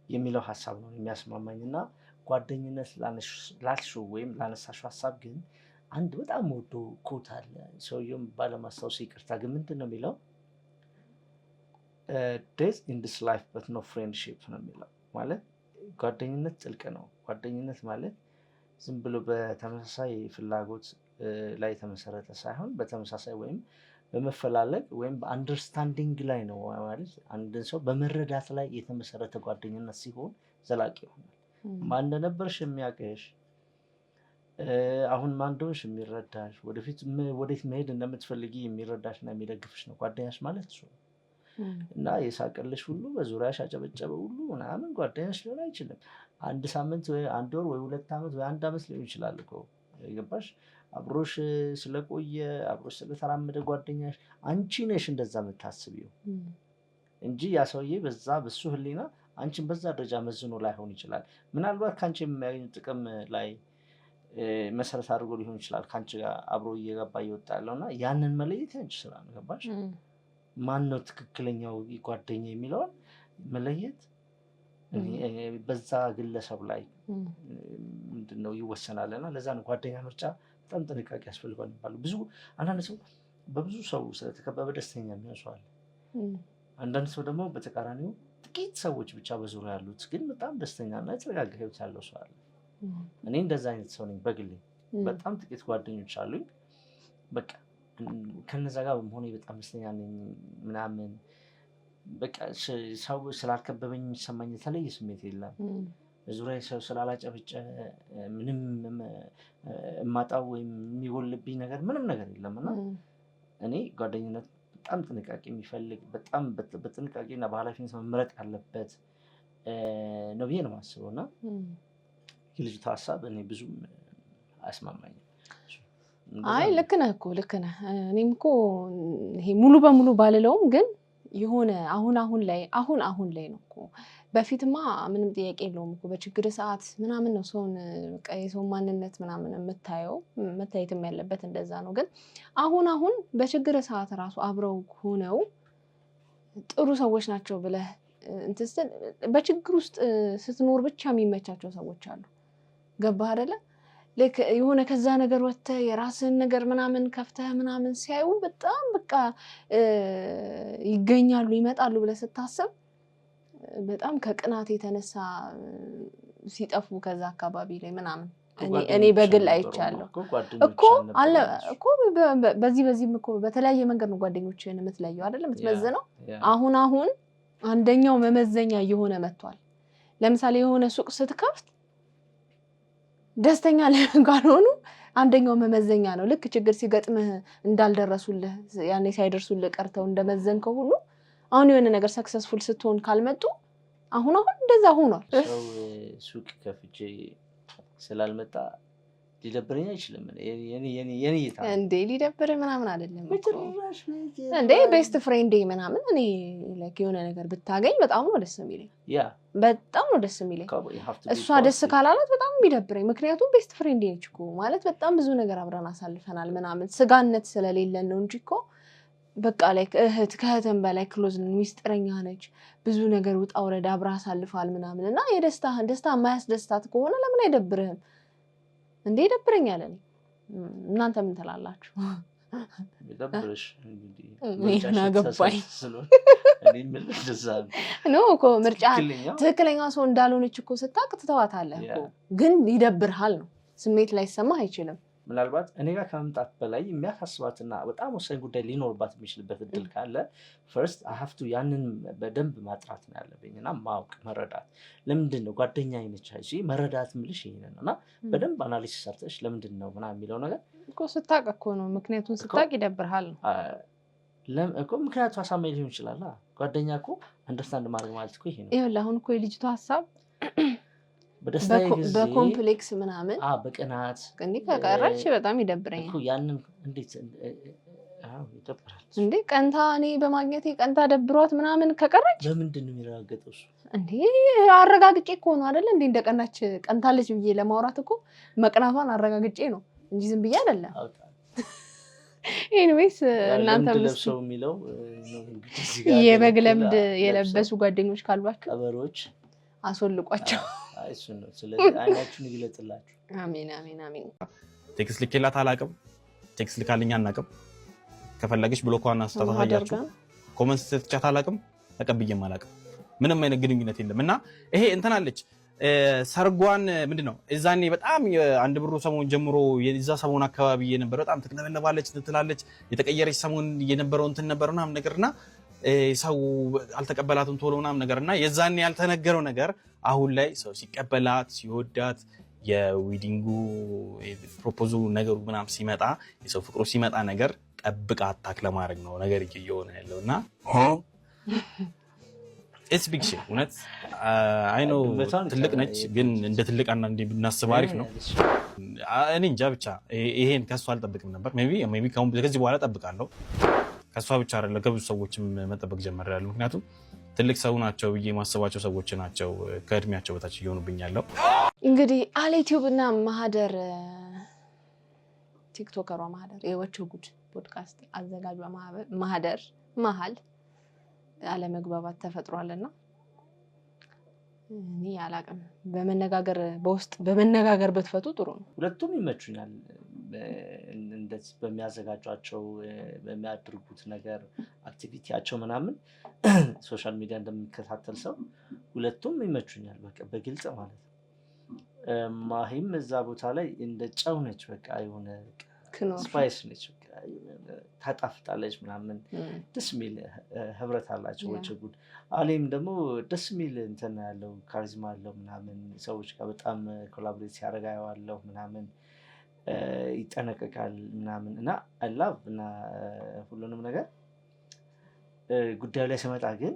የሚለው ሀሳብ ነው የሚያስማማኝ። እና ጓደኝነት ላልሽው ወይም ላነሳሽው ሀሳብ ግን አንድ በጣም ወዶ ኮት አለ። ሰውየውም ባለማስታወስ ይቅርታ፣ ግን ምንድን ነው የሚለው? ዴዝ ኢን ዲስ ላይፍ በት ኖ ፍሬንድሺፕ ነው የሚለው። ማለት ጓደኝነት ጥልቅ ነው። ጓደኝነት ማለት ዝም ብሎ በተመሳሳይ ፍላጎት ላይ የተመሰረተ ሳይሆን በተመሳሳይ ወይም በመፈላለግ ወይም በአንደርስታንዲንግ ላይ ነው። ማለት አንድን ሰው በመረዳት ላይ የተመሰረተ ጓደኝነት ሲሆን ዘላቂ ይሆናል። ማን እንደነበርሽ የሚያውቅሽ፣ አሁን ማን እንደሆንሽ የሚረዳሽ፣ ወዴት መሄድ እንደምትፈልጊ የሚረዳሽ እና የሚደግፍሽ ነው ጓደኛሽ ማለት እሱ ነው። እና የሳቀልሽ ሁሉ በዙሪያሽ ያጨበጨበ ሁሉ ምናምን ጓደኛሽ ሊሆን አይችልም። አንድ ሳምንት ወይ አንድ ወር ወይ 2 ዓመት ወይ 1 ዓመት ሊሆን ይችላል እኮ ገባሽ? አብሮሽ ስለቆየ አብሮሽ ስለተራመደ ጓደኛሽ አንቺ ነሽ እንደዛ የምታስቢው እንጂ ያ ሰውዬ በሱ ህሊና አንቺን በዛ ደረጃ መዝኖ ላይሆን ይችላል። ምናልባት ከአንቺ የሚያገኙ ጥቅም ላይ መሰረት አድርጎ ሊሆን ይችላል ከአንቺ ጋር አብሮ እየገባ እየወጣ ያለውና ያንን መለየት ያንቺ ስራ ነው። ገባሽ? ማን ነው ትክክለኛው ጓደኛ የሚለውን መለየት በዛ ግለሰብ ላይ ምንድነው ይወሰናልና ለዛ ነው ጓደኛ ምርጫ በጣም ጥንቃቄ ያስፈልጋል ይባላል። ብዙ አንዳንድ ሰው በብዙ ሰው ስለተከበበ ደስተኛ የሚሆን ሰው አለ። አንዳንድ ሰው ደግሞ በተቃራኒው ጥቂት ሰዎች ብቻ በዙሪያ ያሉት ግን በጣም ደስተኛና የተረጋጋ ህይወት ያለው ሰው አለ። እኔ እንደዛ አይነት ሰው ነኝ በግሌ። በጣም ጥቂት ጓደኞች አሉኝ። በቃ ከነዛ ጋር በመሆኔ በጣም ደስተኛ ነኝ ምናምን። በቃ ሰው ስላልከበበኝ የሚሰማኝ የተለየ ስሜት የለም። በዙሪያ ሰው ስላላጨበጨ ምንም እማጣው ወይም የሚጎልብኝ ነገር ምንም ነገር የለም እና እኔ ጓደኝነት በጣም ጥንቃቄ የሚፈልግ በጣም በጥንቃቄና በኃላፊነት መመረጥ ያለበት ነው ብዬ ነው የማስበው እና የልጅቷ ሀሳብ እኔ ብዙም አያስማማኝም። አይ ልክ ነህ እኮ ልክ ነህ። እኔም እኮ ይሄ ሙሉ በሙሉ ባልለውም ግን የሆነ አሁን ላይ ነው እኮ። በፊትማ ምንም ጥያቄ የለውም እኮ በችግር ሰዓት ምናምን ነው ሰውን በቃ የሰው ማንነት ምናምን የምታየው መታየትም ያለበት እንደዛ ነው። ግን አሁን በችግር ሰዓት ራሱ አብረው ሆነው ጥሩ ሰዎች ናቸው ብለህ እንትን ስትል በችግር ውስጥ ስትኖር ብቻ የሚመቻቸው ሰዎች አሉ። ገባህ አይደለ? ልክ የሆነ ከዛ ነገር ወጥተህ የራስህን ነገር ምናምን ከፍተህ ምናምን ሲያዩ በጣም በቃ ይገኛሉ ይመጣሉ ብለህ ስታስብ በጣም ከቅናት የተነሳ ሲጠፉ ከዛ አካባቢ ላይ ምናምን እኔ በግል አይቻለሁ እኮ አለ እኮ። በዚህም እኮ በተለያየ መንገድ ነው ጓደኞችህን የምትለየው አይደለ? የምትመዝነው አሁን አንደኛው መመዘኛ እየሆነ መጥቷል። ለምሳሌ የሆነ ሱቅ ስትከፍት ደስተኛ ካልሆኑ አንደኛው መመዘኛ ነው። ልክ ችግር ሲገጥምህ እንዳልደረሱልህ ያኔ ሳይደርሱልህ ቀርተው እንደመዘንከው ሁሉ አሁን የሆነ ነገር ሰክሰስፉል ስትሆን ካልመጡ አሁን እንደዛ ሆኗል። ሰው ሱቅ ከፍቼ ስላልመጣ ሊደብረኝ አይችልም። የኔ ይታ እንዴ ሊደብርህ ምናምን አይደለም እንዴ ቤስት ፍሬንድ ምናምን እኔ ላይክ የሆነ ነገር ብታገኝ በጣም ነው ደስ የሚለኝ። በጣም ነው ደስ የሚለኝ። እሷ ደስ ካላላት በጣም የሚደብረኝ። ምክንያቱም ቤስት ፍሬንድ ነች እኮ ማለት በጣም ብዙ ነገር አብረን አሳልፈናል ምናምን ስጋነት ስለሌለን ነው እንጂ እኮ በቃ ላይክ ከእህትም በላይ ክሎዝ ሚስጥረኛ ነች። ብዙ ነገር ውጣ ውረድ አብራ አሳልፋል ምናምን እና ደስታ የማያስደስታት ከሆነ ለምን አይደብርህም? እንዴ ይደብረኛል። እናንተ ምን ትላላችሁ? ይደብርሽ ምን አገባኝ ነው እኮ ምርጫ ትክክለኛ ሰው እንዳልሆነች እኮ ስታውቅ ትተዋታለህ እኮ። ግን ይደብርሃል ነው ስሜት ላይ ሰማህ አይችልም። ምናልባት እኔ ጋር ከመምጣት በላይ የሚያሳስባትና በጣም ወሳኝ ጉዳይ ሊኖርባት የሚችልበት እድል ካለ ፈርስት አይ ሃቭ ቱ ያንን በደንብ ማጥራት ነው ያለብኝና ማወቅ መረዳት። ለምንድን ነው ጓደኛ አይነች አይጂ መረዳት ምልሽ ይሄንን ነውና በደንብ አናሊሲስ ሰርተሽ ለምንድን ነው ምናምን የሚለው ነገር እኮ ስታውቅ እኮ ነው። ምክንያቱም ስታውቅ ይደብርሃል ነው እኮ። ምክንያቱ አሳማኝ ሊሆን ይችላል። ጓደኛ እኮ አንደርስታንድ ማድረግ ማለት እኮ ይሄ ነው። ይኸውልህ አሁን እኮ የልጅቷ ሀሳብ በኮምፕሌክስ ምናምን በቅናት እንዴ ከቀረች በጣም ይደብረኛል እኮ። ያንን እንዴት ይደብራል እንዴ? ቀንታ እኔ በማግኘቴ ቀንታ ደብሯት ምናምን ከቀረች በምንድን ነው የሚረጋገጠው እሱ? እንዴ አረጋግጬ እኮ ነው አይደለ? እንዴ እንደቀናች ቀንታለች ብዬ ለማውራት እኮ መቅናቷን አረጋግጬ ነው እንጂ ዝም ብዬ አይደለም። ኤኒዌይስ እናንተ ለብሰው የሚለው የበግ ለምድ የለበሱ ጓደኞች ካሏችሁ ቀበሮች አስወልቋቸው። እሱ ነው። ስለዚህ አይናችሁን ይግለጥላችሁ። አሜን አሜን አሜን። ቴክስት ልኬላት አላውቅም። ቴክስት ልካልኝ አናውቅም። ከፈለገች ብሎኳን አስተታታያችሁ ኮመንት ስትጫት አላውቅም። ተቀብዬም አላውቅም። ምንም አይነት ግንኙነት የለም እና ይሄ እንትናለች ሰርጓን ምንድነው እዛኔ በጣም አንድ ብሩ ሰሞን ጀምሮ የዛ ሰሞን አካባቢ የነበረ በጣም ትክነበለባለች ትላለች። የተቀየረች ሰሞን የነበረው እንትን ነበርና ነገርና ሰው አልተቀበላትም ቶሎ ምናምን ነገርና የዛኔ ያልተነገረው ነገር አሁን ላይ ሰው ሲቀበላት ሲወዳት የዊዲንጉ ፕሮፖዙ ነገሩ ምናምን ሲመጣ የሰው ፍቅሩ ሲመጣ ነገር ጠብቃ አታክ ለማድረግ ነው ነገር እየሆነ ያለውና ኢትስ ቢግ ሺት እውነት አይ ኖ ትልቅ ነች፣ ግን እንደ ትልቅ አንዳንዴ ብናስብ አሪፍ ነው። እኔ እንጃ ብቻ ይሄን ከሷ አልጠብቅም ነበር። ሜቢ ከዚህ በኋላ ጠብቃለሁ። ከሷ ብቻ አይደለም ከብዙ ሰዎችም መጠበቅ ጀምሬያለሁ። ምክንያቱም ትልቅ ሰው ናቸው ብዬ ማሰባቸው ሰዎች ናቸው ከእድሜያቸው በታች እየሆኑብኝ ያለው። እንግዲህ አለ ዩቲዩብ እና ማህደር ቲክቶከሯ ማህደር የወቸው ጉድ ፖድካስት አዘጋጇ ማህደር መሀል አለመግባባት ተፈጥሯልና እኔ አላቅም በመነጋገር በውስጥ በመነጋገር በትፈቱ ጥሩ ነው። ሁለቱም ይመቹኛል እንደዚህ በሚያዘጋጇቸው በሚያድርጉት ነገር አክቲቪቲያቸው ምናምን ሶሻል ሚዲያ እንደሚከታተል ሰው ሁለቱም ይመቹኛል በቃ በግልጽ ማለት ነው። ማሂም እዛ ቦታ ላይ እንደ ጨው ነች በቃ የሆነ ስፓይስ ነች ታጣፍጣለች ምናምን ደስ የሚል ህብረት አላቸው ወቸ ጉድ። አሌም ደግሞ ደስ የሚል እንትን ያለው ካሪዝማ አለው ምናምን ሰዎች ጋር በጣም ኮላቦሬት ሲያደርግ አየዋለሁ ምናምን ይጠነቀቃል ምናምን እና አላቭ እና ሁሉንም ነገር ጉዳዩ ላይ ሲመጣ ግን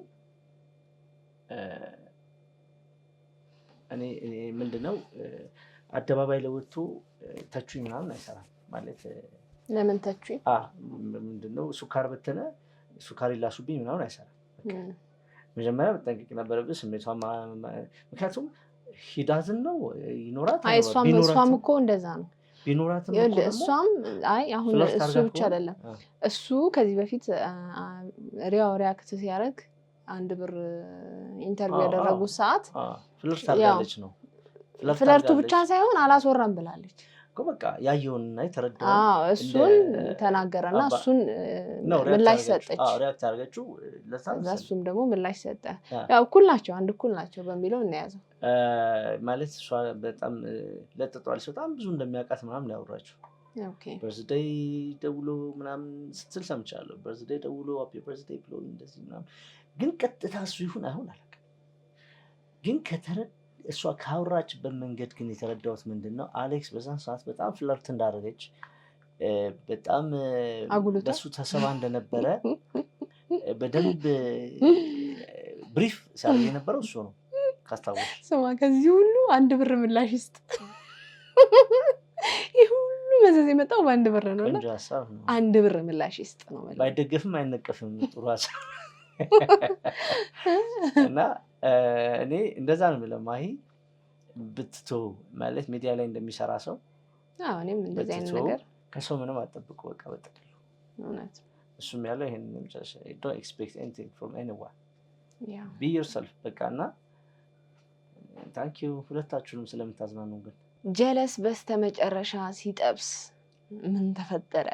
እኔ ምንድነው አደባባይ ለወጥቶ ተቹኝ ምናምን አይሰራም ማለት ለምን ተቹኝ ምንድነው ሱካር በተነ ሱካር ይላሱብኝ ምናምን አይሰራም። መጀመሪያ መጠንቀቅ ነበረብህ ስሜቷን ምክንያቱም ሂዳዝን ነው ይኖራት እሷም እኮ እንደዛ ነው ቢኖራትም እሷም አይ አሁን እሱ ብቻ አይደለም እሱ ከዚህ በፊት ሪያክት ሲያደርግ አንድ ብር ኢንተርቪው ያደረጉ ሰዓት ፍለርት ታርጋለች ነው ፍለርቱ ብቻ ሳይሆን አላስወራም ብላለች እኮ በቃ ያየውንና የተረዳው እሱን ተናገረና እሱን ምላሽ ሰጠች ሪያክት አድርገችው ለዛሱም ደግሞ ምላሽ ሰጠ ያው እኩል ናቸው አንድ እኩል ናቸው በሚለው እናያዘው ማለት እሷ በጣም ለጥጧል በጣም ብዙ እንደሚያውቃት ምናምን ያወራቸው በርዝዴይ ደውሎ ምናምን ስትል ሰምቻለሁ በርዝዴይ ደውሎ ሃፒ በርዝዴይ ብሎ እንደዚህ ምናምን ግን ቀጥታ እሱ ይሁን አይሁን አላውቅም ግን እሷ ካወራችበት መንገድ ግን የተረዳሁት ምንድነው አሌክስ በዛን ሰዓት በጣም ፍለርት እንዳደረገች በጣም በሱ ተሰባ እንደነበረ በደንብ ብሪፍ ሲያደርግ የነበረው እሱ ነው ካስታወሽ ስማ ከዚህ ሁሉ አንድ ብር ምላሽ ይስጥ ይሄ ሁሉ መዘዝ የመጣው በአንድ ብር ነው አንድ ብር ምላሽ ይስጥ ነው ማለት ባይደገፍም አይነቀፍም ጥሩ ሀሳብ እና እኔ እንደዛ ነው የምለው ማሂ ብትቶ ማለት ሚዲያ ላይ እንደሚሰራ ሰው እኔም እንደዚህ አይነት ነገር ከሰው ምንም አትጠብቁ በቃ በጥቅሉ እውነት እሱም ያለው ይሄን ነው ጀስት don't expect anything from anyone be yourself በቃና thank you ሁለታችሁንም ስለምታዝናኑ ግን ጀለስ በስተመጨረሻ ሲጠብስ ምን ተፈጠረ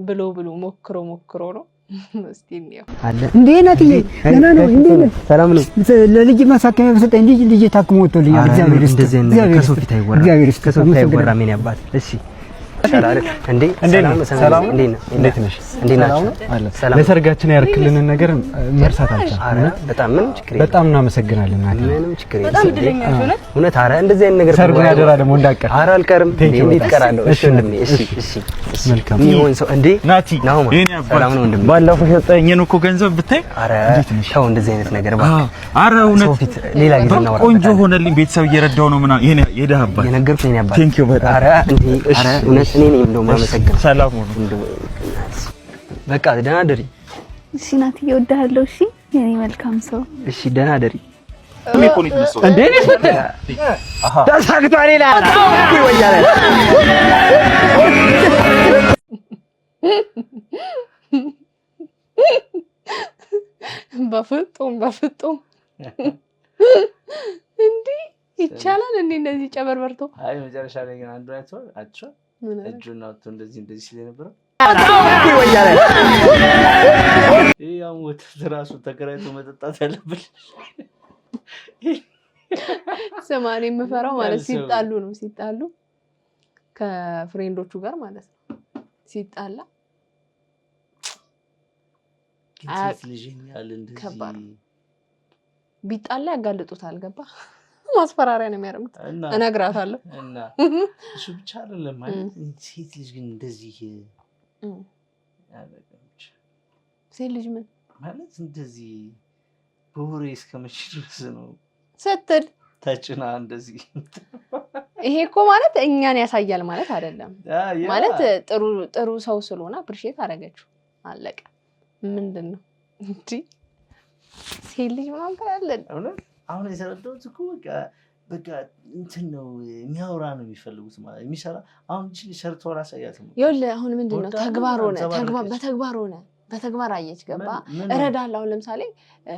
ብሎ ሞክሮ ነው እስቲ ነው አለ እንዴ ናትዬ ገና ነው እንዴ ሰላም ነው ለልጅ ማሳከሚያ በሰጠኝ ልጅ ታክሞ ወጥቶልኛል እግዚአብሔር ይመስገን ከሰው ፊት አይወራም ምን ያባት እሺ ሰላም እንዴ ሰላም እንዴት ነሽ ሰላም ለሰርጋችን ያርክልንን ነገር መርሳት አልቻልኩም በጣም ምን ችግር በጣም እናመሰግናለን ናት ምንም ችግር የለም እውነት አረ እንደዚህ አይነት ነገር ሰርጉ ያደራ ደግሞ እንዳቀር አረ አልቀርም እንዴት ቀራለሁ እሺ ወንድሜ እሺ መልካም ይሁን ሰው እንዴ ናቲ ሰላም ነው ወንድሜ ባለፈው ሰጠኝን እኮ ገንዘብ ብታይ አረ ተው እንደዚህ አይነት ነገር ባክ አረ እውነት ሌላ ጊዜ ነው ቆንጆ ሆነልኝ ቤተሰብ እየረዳው ነው ምና ይሄን የደሃባ የነገርኩኝ ነው ያባ ቴንክ ዩ በጣም አረ እንዴ አረ እውነት እኔ ነኝ እንደው ማመሰግን ሰላም ነው እንደው በቃ ደህና ደሪ እሺ ናት እወድሃለሁ እሺ የኔ መልካም ሰው እሺ ደህና ደሪ ሜኮኒት ነው እንዴ ነሽ አሃ ተሳክቷል ይላል ይወያለ በፍጡም እንዴ ይቻላል እንዴ እንደዚህ ጨበርበርቶ አይ መጨረሻ ላይ ግን አንዱ አይቷል እጁን አውጥቶ እንደዚህ ሲል ነበር ይወያለ ያው ወተት ራሱ ተከራይቶ መጠጣት ያለበት ሰማኔ የምፈራው ማለት ሲጣሉ ከፍሬንዶቹ ጋር ማለት ነው ሲጣላ ግንት ልጅን ያለ እንደዚህ ቢጣላ ያጋልጡታል ገባ ማስፈራሪያ ነው የሚያደርጉት እነግራታለሁ እና እሱ ብቻ አይደለም ማለት ሴት ልጅ ግን እንደዚህ ያለቀች ሴት ልጅ ምን ማለት እንደዚህ በወሬ እስከመቼ ድረስ ነው ስትል ተጭና እንደዚህ ይሄ እኮ ማለት እኛን ያሳያል ማለት አይደለም ማለት ጥሩ ሰው ስለሆነ አፕሪሺየት አደረገችው አለቀ ምንድነው እንዴ ሴት ልጅ ምናምን ካለን እውነት አሁን የተረዳሁት እኮ በቃ እንትን ነው የሚያወራ ነው የሚፈልጉት ማለት የሚሰራ አሁን እቺ ሰርቶ ራሳያት ነው ይኸውልህ አሁን ምንድነው በተግባር ሆነ በተግባር አየች ገባ እረዳለሁ አሁን ለምሳሌ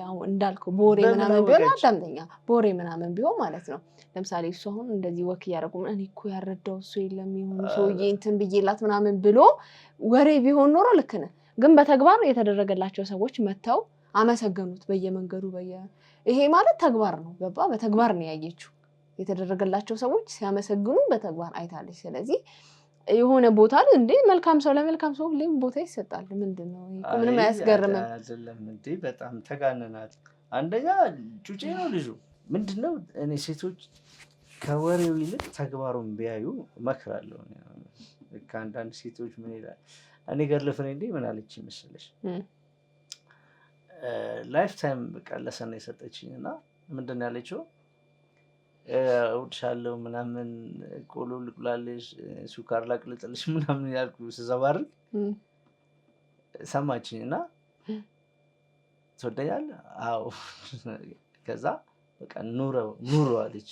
አሁን እንዳልከው ቦሬ ምናምን ቢሆን አዳምጠኛ ቦሬ ምናምን ቢሆን ማለት ነው ለምሳሌ እሱ አሁን እንደዚህ ወክ ያደረጉ እኔ እኮ ያረዳው እሱ የለም ይሁን ሰውዬ እንትን ብዬላት ምናምን ብሎ ወሬ ቢሆን ኖሮ ልክ ነህ ግን በተግባር የተደረገላቸው ሰዎች መተው አመሰገኑት በየመንገዱ ይሄ ማለት ተግባር ነው ገባ በተግባር ነው ያየችው የተደረገላቸው ሰዎች ሲያመሰግኑ በተግባር አይታለች ስለዚህ የሆነ ቦታ እንደ መልካም ሰው ለመልካም ሰው ሁሌም ቦታ ይሰጣል ምንድነው ምንም አያስገርምም አይደለም እንዴ በጣም ተጋነናት አንደኛ ጩጬ ነው ልጁ ምንድነው እኔ ሴቶች ከወሬው ይልቅ ተግባሩን ቢያዩ መክራለሁ ከአንዳንድ ሴቶች ምን ይላል እኔ ገርልፍሬ እንዴ ምን አለች መሰለሽ ላይፍ ታይም በቃ ለሰነ የሰጠችኝና ምንድነው ያለችው እውድሻለሁ ምናምን ቆሎ ልቁላለሽ ሱካር ላቅልጥልሽ ምናምን ያልኩ ስዘባርቅ ሰማችኝና ትወደኛለህ አዎ ከዛ በቃ ኑሮ አለች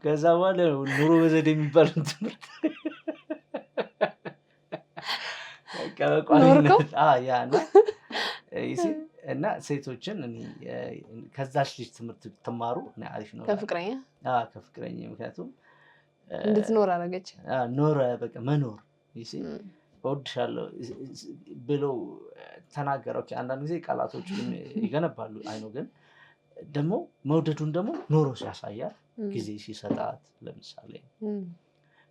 ከዛ በኋላ ኑሮ በዘዴ የሚባል ትምህርት ከቋሚነት ያና እና ሴቶችን ከዛች ልጅ ትምህርት ትማሩ አሪፍ ነው ከፍቅረኛ ምክንያቱም እንድትኖር አደረገች ኖረ በቃ መኖር እወድሻለሁ ብለው ተናገረው አንዳንድ ጊዜ ቃላቶች ይገነባሉ አይኖ ግን ደግሞ መውደዱን ደግሞ ኖሮ ሲያሳያል ጊዜ ሲሰጣት ለምሳሌ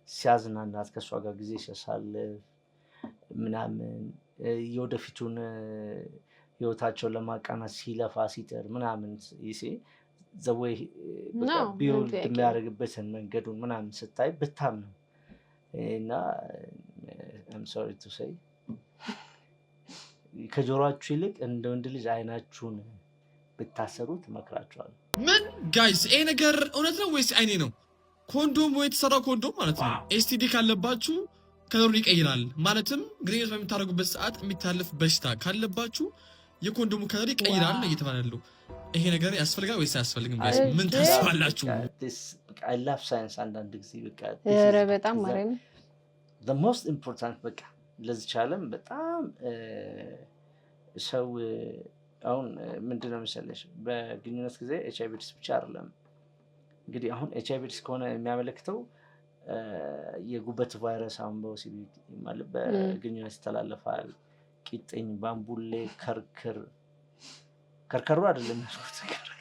ሲያዝናናት ከሷ ጋር ጊዜ ሲያሳልፍ ምናምን የወደፊቱን ህይወታቸውን ለማቃናት ሲለፋ ሲጥር ምናምን ይሴ ዘወይ ቢውልድ የሚያደርግበትን መንገዱን ምናምን ስታይ ብታምነው እና I'm sorry to say ከጆሮአችሁ ይልቅ እንደ ወንድ ልጅ አይናችሁን ብታሰሩት እመክራችኋለሁ ምን ጋይስ ይሄ ነገር እውነት ነው ወይስ አይኔ ነው ኮንዶም ወይ የተሰራው ኮንዶም ማለት ነው ኤስቲዲ ካለባችሁ ከለሩን ይቀይራል ማለትም ግንኙነት በምታደርጉበት ሰዓት የሚታለፍ በሽታ ካለባችሁ የኮንዶሙ ከለር ይቀይራል እየተባለው ይሄ ነገር ያስፈልጋል ወይስ አያስፈልግም ጋይስ ምን ታስባላችሁ I love science አንዳንድ ጊዜ በቃ በጣም ማረም the most important በቃ ለዚህ ቻለም በጣም ሰው አሁን ምንድነው መሰለሽ በግንኙነት ጊዜ ኤችአይቪ ኤድስ ብቻ አይደለም እንግዲህ አሁን ኤችአይቪ ኤድስ ከሆነ የሚያመለክተው የጉበት ቫይረስ አሁን በወሲብ ማለት በግንኙነት ይተላለፋል ቂጥኝ ባምቡሌ ከርከሩ አይደለም ያልኩት ከርከር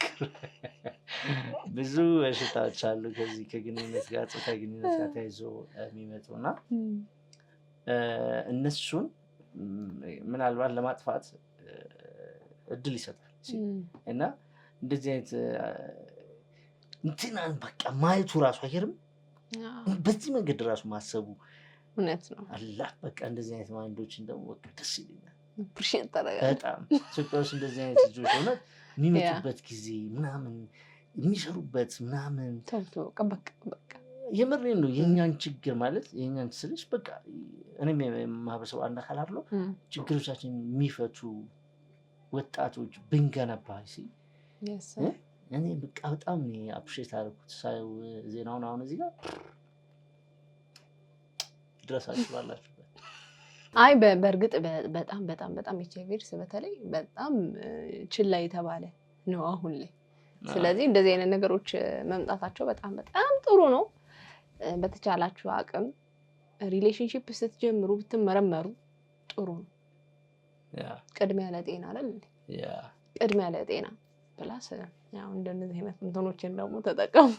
ብዙ በሽታዎች አሉ ከዚህ ከግንኙነት ጋር ጾታዊ ግንኙነት ጋር ተያይዞ የሚመጡና እነሱን ምናልባት ለማጥፋት እድል ይሰጣል እና እንደዚህ አይነት እንትናን በቃ ማየቱ ራሱ አይገርም በዚህ መንገድ ራሱ ማሰቡ እውነት ነው አላህ በቃ እንደዚህ አይነት ማንዶችን ደግሞ በቃ ደስ ይለኛል ፕሪሼት ታረጋ በጣም ኢትዮጵያውስ እንደዚህ አይነት ልጆች ሆነት የሚመጡበት ጊዜ ምናምን የሚሰሩበት ምናምን ተውቶ በቃ የምሬን ነው የኛን ችግር ማለት የኛን ስልሽ በቃ እኔም ማህበረሰብ አንድ አካል አይደለም ችግሮቻችን የሚፈቱ ወጣቶች ብንገነባ እሺ እኔ በቃ በጣም ነው አፕሪሼት አድርኩት ሳይው ዜናውን አሁን እዚህ ጋር ድረሳችሁ ባላችሁበት አይ በእርግጥ በጣም ኤችአይቪ ኤድስ በተለይ በጣም ችላ የተባለ ነው አሁን ላይ ስለዚህ እንደዚህ አይነት ነገሮች መምጣታቸው በጣም ጥሩ ነው በተቻላችሁ አቅም ሪሌሽንሺፕ ስትጀምሩ ብትመረመሩ ጥሩ ነው ቅድሚያ ለጤና አይደል ቅድሚያ ለጤና ፕላስ ያው እንደነዚህ አይነት እንትኖችን ደግሞ ተጠቀሙ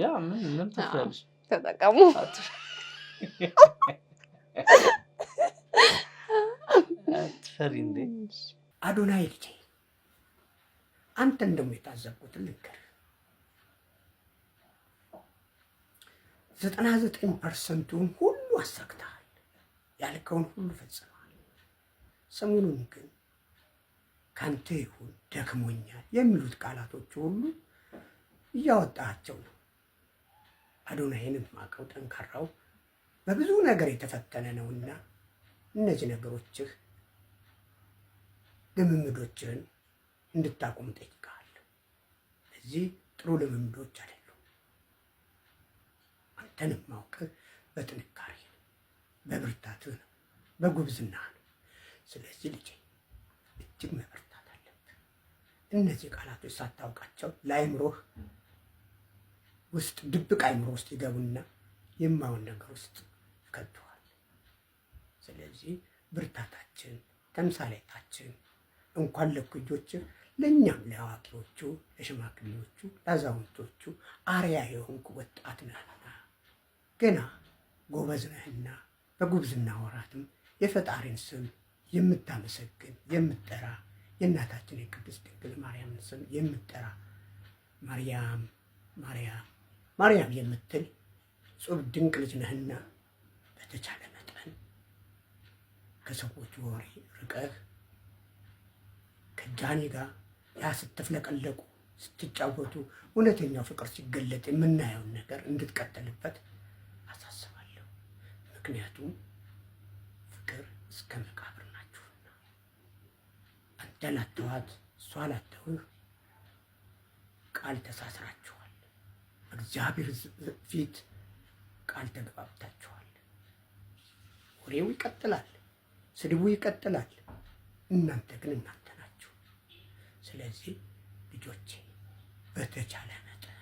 ያ ምን ተፈለሽ ተጠቀሙ አትፈሪ እንዴ አዶናይ ልጄ አንተ እንደሞ የታዘብኩት ልንገር 99% ሁሉ አሳክተሃል ያልከውን ሁሉ ፈጽመሃል ሰሞኑን ግን ካንተ ይሁን ደክሞኛል የሚሉት ቃላቶች ሁሉ እያወጣቸው ነው አዶናይንም ማቀው ጠንካራው በብዙ ነገር የተፈተነ ነውና እነዚህ ነገሮችህ ልምምዶችን እንድታቆም ጠይቃለሁ። እዚህ ጥሩ ልምምዶች አይደሉም። አንተን ማውቅህ በጥንካሬ ነው፣ በብርታትህ ነው፣ በጉብዝና ነው። ስለዚህ ልጄ እጅግ መበርታት አለብህ። እነዚህ ቃላቶች ሳታውቃቸው ለአይምሮህ ውስጥ ድብቅ አይምሮ ውስጥ ይገቡና የማይሆን ነገር ውስጥ ይከቱሃል። ስለዚህ ብርታታችን፣ ተምሳሌታችን እንኳን ለኩዮች ለእኛም ለአዋቂዎቹ፣ ለሽማግሌዎቹ፣ ለአዛውንቶቹ አርያ የሆንክ ወጣት ነህና ገና ጎበዝ ነህና በጉብዝና ወራትም የፈጣሪን ስም የምታመሰግን የምትጠራ የእናታችን የቅድስት ድንግል ማርያምን ስም የምትጠራ ማርያም ማርያም ማርያም የምትል ጹብ ድንቅ ልጅ ነህና በተቻለ መጠን ከሰዎች ወሬ ርቀህ ከጃኒ ጋር ያ ስትፍለቀለቁ ስትጫወቱ እውነተኛው ፍቅር ሲገለጥ የምናየውን ነገር እንድትቀጥልበት አሳስባለሁ። ምክንያቱም ፍቅር እስከ መቃብር ናችሁና አንተ ላተዋት እሷ ላተውህ ቃል ተሳስራችኋል። በእግዚአብሔር ፊት ቃል ተገባብታችኋል። ወሬው ይቀጥላል፣ ስድቡ ይቀጥላል። እናንተ ግን እናንተ ናችሁ። ስለዚህ ልጆቼ በተቻለ መጠን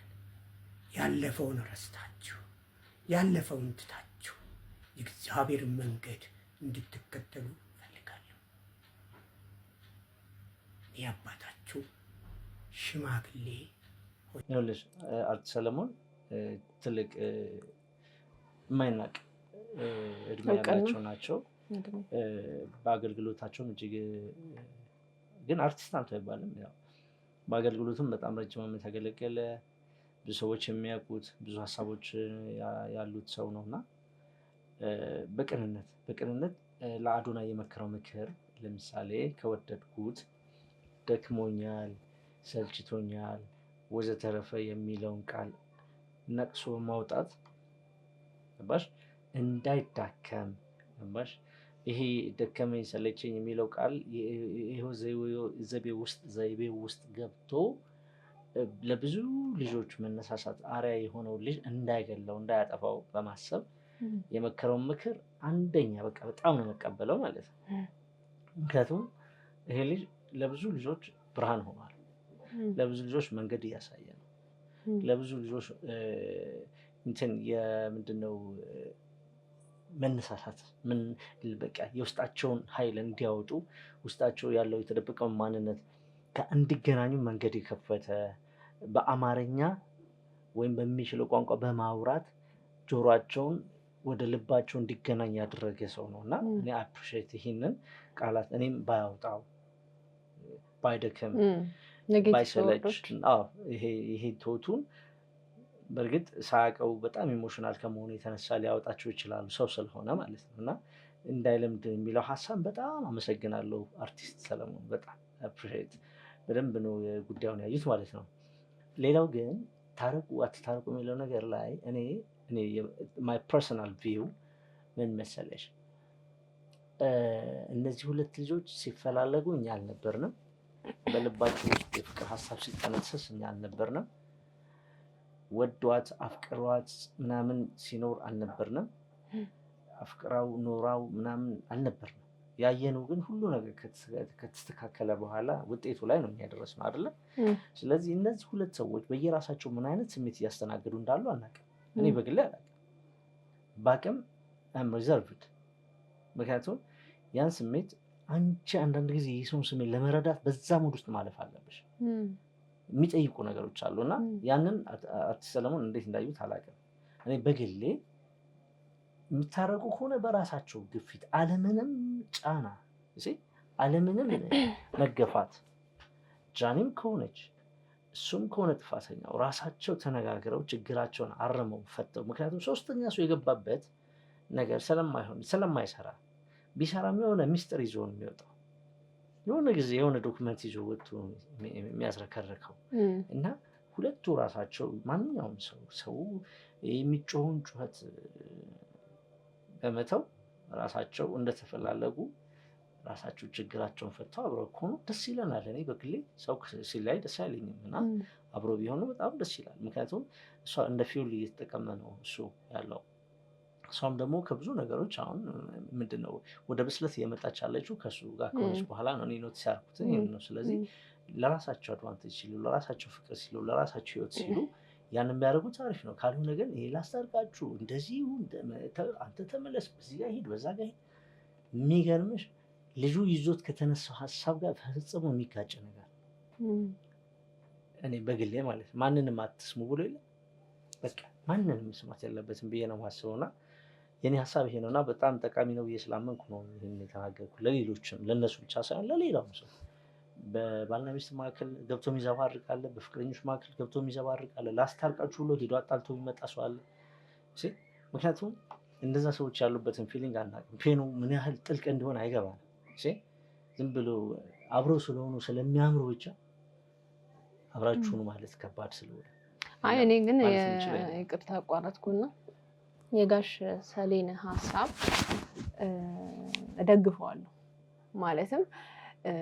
ያለፈውን ረስታችሁ ያለፈውን ትታችሁ የእግዚአብሔርን መንገድ እንድትከተሉ እፈልጋለሁ። እኔ አባታችሁ ሽማግሌ ይኸውልሽ አርቲስት ሰለሞን ትልቅ የማይናቅ እድሜ ያላቸው ናቸው። በአገልግሎታቸውም እጅግ ግን አርቲስት አንተ አይባልም። ያው በአገልግሎቱም በጣም ረጅም ዓመት ያገለገለ ብዙ ሰዎች የሚያውቁት ብዙ ሀሳቦች ያሉት ሰው ነው እና በቅንነት ለአዶናይ የመከረው ምክር ለምሳሌ ከወደድኩት ደክሞኛል፣ ሰልችቶኛል ወዘተረፈ የሚለውን ቃል ነቅሶ ማውጣት ባሽ እንዳይዳከም ባሽ ይሄ ደከመኝ ሰለቸኝ የሚለው ቃል ይሄው ዘይቤ ውስጥ ገብቶ ለብዙ ልጆች መነሳሳት አርያ የሆነው ልጅ እንዳይገለው እንዳያጠፋው በማሰብ የመከረውን ምክር አንደኛ በቃ በጣም ነው መቀበለው ማለት ነው። ምክንያቱም ይሄ ልጅ ለብዙ ልጆች ብርሃን ሆኗል። ለብዙ ልጆች መንገድ እያሳየ ነው። ለብዙ ልጆች እንትን የምንድነው መነሳሳት በቃ የውስጣቸውን ኃይል እንዲያወጡ ውስጣቸው ያለው የተደበቀውን ማንነት እንዲገናኙ መንገድ የከፈተ በአማርኛ ወይም በሚችለው ቋንቋ በማውራት ጆሯቸውን ወደ ልባቸው እንዲገናኝ ያደረገ ሰው ነው እና እኔ አፕሪሼት ይሄንን ቃላት እኔም ባያወጣው ባይደክም ባይሰለች ይሄ ቶቱን በእርግጥ ሳያውቀው በጣም ኢሞሽናል ከመሆኑ የተነሳ ሊያወጣቸው ይችላሉ ሰው ስለሆነ ማለት ነው እና እንዳይለምድ የሚለው ሀሳብ በጣም አመሰግናለሁ አርቲስት ሰለሞን። በጣም አፕሪሼት በደንብ ነው ጉዳዩን ያዩት ማለት ነው። ሌላው ግን ታረቁ አትታረቁ የሚለው ነገር ላይ እኔ ማይ ፐርሰናል ቪው ምን መሰለሽ፣ እነዚህ ሁለት ልጆች ሲፈላለጉ እኛ አልነበርንም። በልባቸው ውስጥ የፍቅር ሀሳብ ሲጠነሰስ እኛ አልነበርንም። ወዷት አፍቅሯት ምናምን ሲኖር አልነበርንም። አፍቅራው ኖራው ምናምን አልነበርንም። ያየነው ግን ሁሉ ነገር ከተስተካከለ በኋላ ውጤቱ ላይ ነው የሚያደረስነው አይደለ? ስለዚህ እነዚህ ሁለት ሰዎች በየራሳቸው ምን አይነት ስሜት እያስተናገዱ እንዳሉ አናውቅም። እኔ በግሌ አላውቅም። በአቅም ሪዘርቭድ። ምክንያቱም ያን ስሜት አንቺ አንዳንድ ጊዜ የሰውን ስሜት ለመረዳት በዛ ሙድ ውስጥ ማለፍ አለብሽ። የሚጠይቁ ነገሮች አሉ እና ያንን አርቲስት ሰለሞን እንዴት እንዳዩት አላውቅም። እኔ በግሌ የሚታረቁ ከሆነ በራሳቸው ግፊት አለምንም ጫና አለምንም መገፋት ጃኒም ከሆነች እሱም ከሆነ ጥፋተኛው ራሳቸው ተነጋግረው ችግራቸውን አርመው ፈተው፣ ምክንያቱም ሶስተኛ ሰው የገባበት ነገር ስለማይሰራ ቢሰራም የሆነ ሚስጥር ይዞ ነው የሚወጣው። የሆነ ጊዜ የሆነ ዶክመንት ይዞ ወጥቶ የሚያዝረከርከው እና ሁለቱ ራሳቸው ማንኛውም ሰው የሚጮኸውን ጩኸት በመተው ራሳቸው እንደተፈላለጉ ራሳቸው ችግራቸውን ፈተው አብረው ከሆኑ ደስ ይለናል። እኔ በግሌ ሰው ሲላይ ደስ አይለኝም እና አብሮ ቢሆኑ በጣም ደስ ይላል። ምክንያቱም እሷ እንደ ፊውል እየተጠቀመ ነው እሱ ያለው። እሷም ደግሞ ከብዙ ነገሮች አሁን ምንድነው ወደ ብስለት እየመጣች ያለችው ከሱ ጋር ከሆነች በኋላ ነው። እኔ ኖቲስ ያደረኩት ይሄን ነው። ስለዚህ ለራሳቸው አድቫንቴጅ ሲሉ፣ ለራሳቸው ፍቅር ሲሉ፣ ለራሳቸው ህይወት ሲሉ ያንን ቢያደርጉት አሪፍ ነው። ካልሆነ ግን ይሄ ላስታርቃችሁ እንደዚህ አንተ ተመለስ በዚህ ጋር ሂድ በዛ ጋር ሂድ። የሚገርምሽ ልጁ ይዞት ከተነሳው ሀሳብ ጋር ፈጽሞ የሚጋጭ ነገር እኔ በግሌ ማለት ማንንም አትስሙ ብሎ የለ በቃ ማንንም መስማት ያለበትም ብዬ ነው የማስበውና የኔ ሀሳብ ይሄ ነውና በጣም ጠቃሚ ነው ብዬ ስላመንኩ ነው ይሄን የተናገርኩት። ለሌሎችም ለነሱ ብቻ ሳይሆን ለሌላውም ሰው በባልና ሚስት መካከል ገብቶ የሚዘባርቅ አለ፣ በፍቅረኞች መካከል ገብቶ የሚዘባርቅ አለ። ላስታርቃችሁ ብሎ ሄዶ አጣልቶ የሚመጣ ሰው አለ። ምክንያቱም እንደዛ ሰዎች ያሉበትን ፊሊንግ አናውቅም። ፔኑ ምን ያህል ጥልቅ እንደሆነ አይገባንም። ዝም ብሎ አብሮ ስለሆኑ ስለሚያምሩ ብቻ አብራችሁን ማለት ከባድ ስለሆነ አይ እኔ ግን ይቅርታ አቋረጥኩና የጋሽ ሰሌን ሀሳብ እደግፈዋለሁ። ማለትም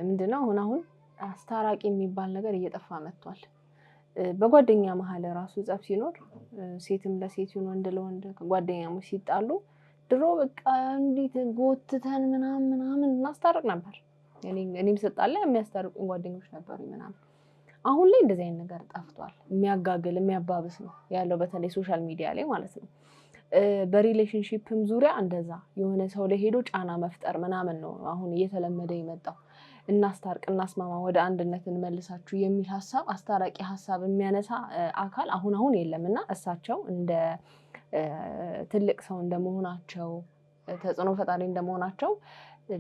ምንድነው አሁን አስታራቂ የሚባል ነገር እየጠፋ መጥቷል። በጓደኛ መሀል ራሱ ጸብ ሲኖር ሴትም ለሴት ይሁን ወንድ ለወንድ ጓደኛሞች ሲጣሉ ድሮ በቃ እንዴት ጎትተን ምናምን እናስታርቅ ነበር። እኔም ስጣላ የሚያስታርቁኝ ጓደኞች ነበሩ ምናምን። አሁን ላይ እንደዚህ አይነት ነገር ጠፍቷል። የሚያጋግል የሚያባብስ ነው ያለው በተለይ ሶሻል ሚዲያ ላይ ማለት ነው። በሪሌሽንሺፕም ዙሪያ እንደዛ የሆነ ሰው ላይ ሄዶ ጫና መፍጠር ምናምን ነው አሁን እየተለመደ የመጣው። እናስታርቅ እናስማማ ወደ አንድነት እንመልሳችሁ የሚል ሀሳብ አስታራቂ ሀሳብ የሚያነሳ አካል አሁን የለምና እሳቸው እንደ ትልቅ ሰው እንደመሆናቸው ተጽዕኖ ፈጣሪ እንደመሆናቸው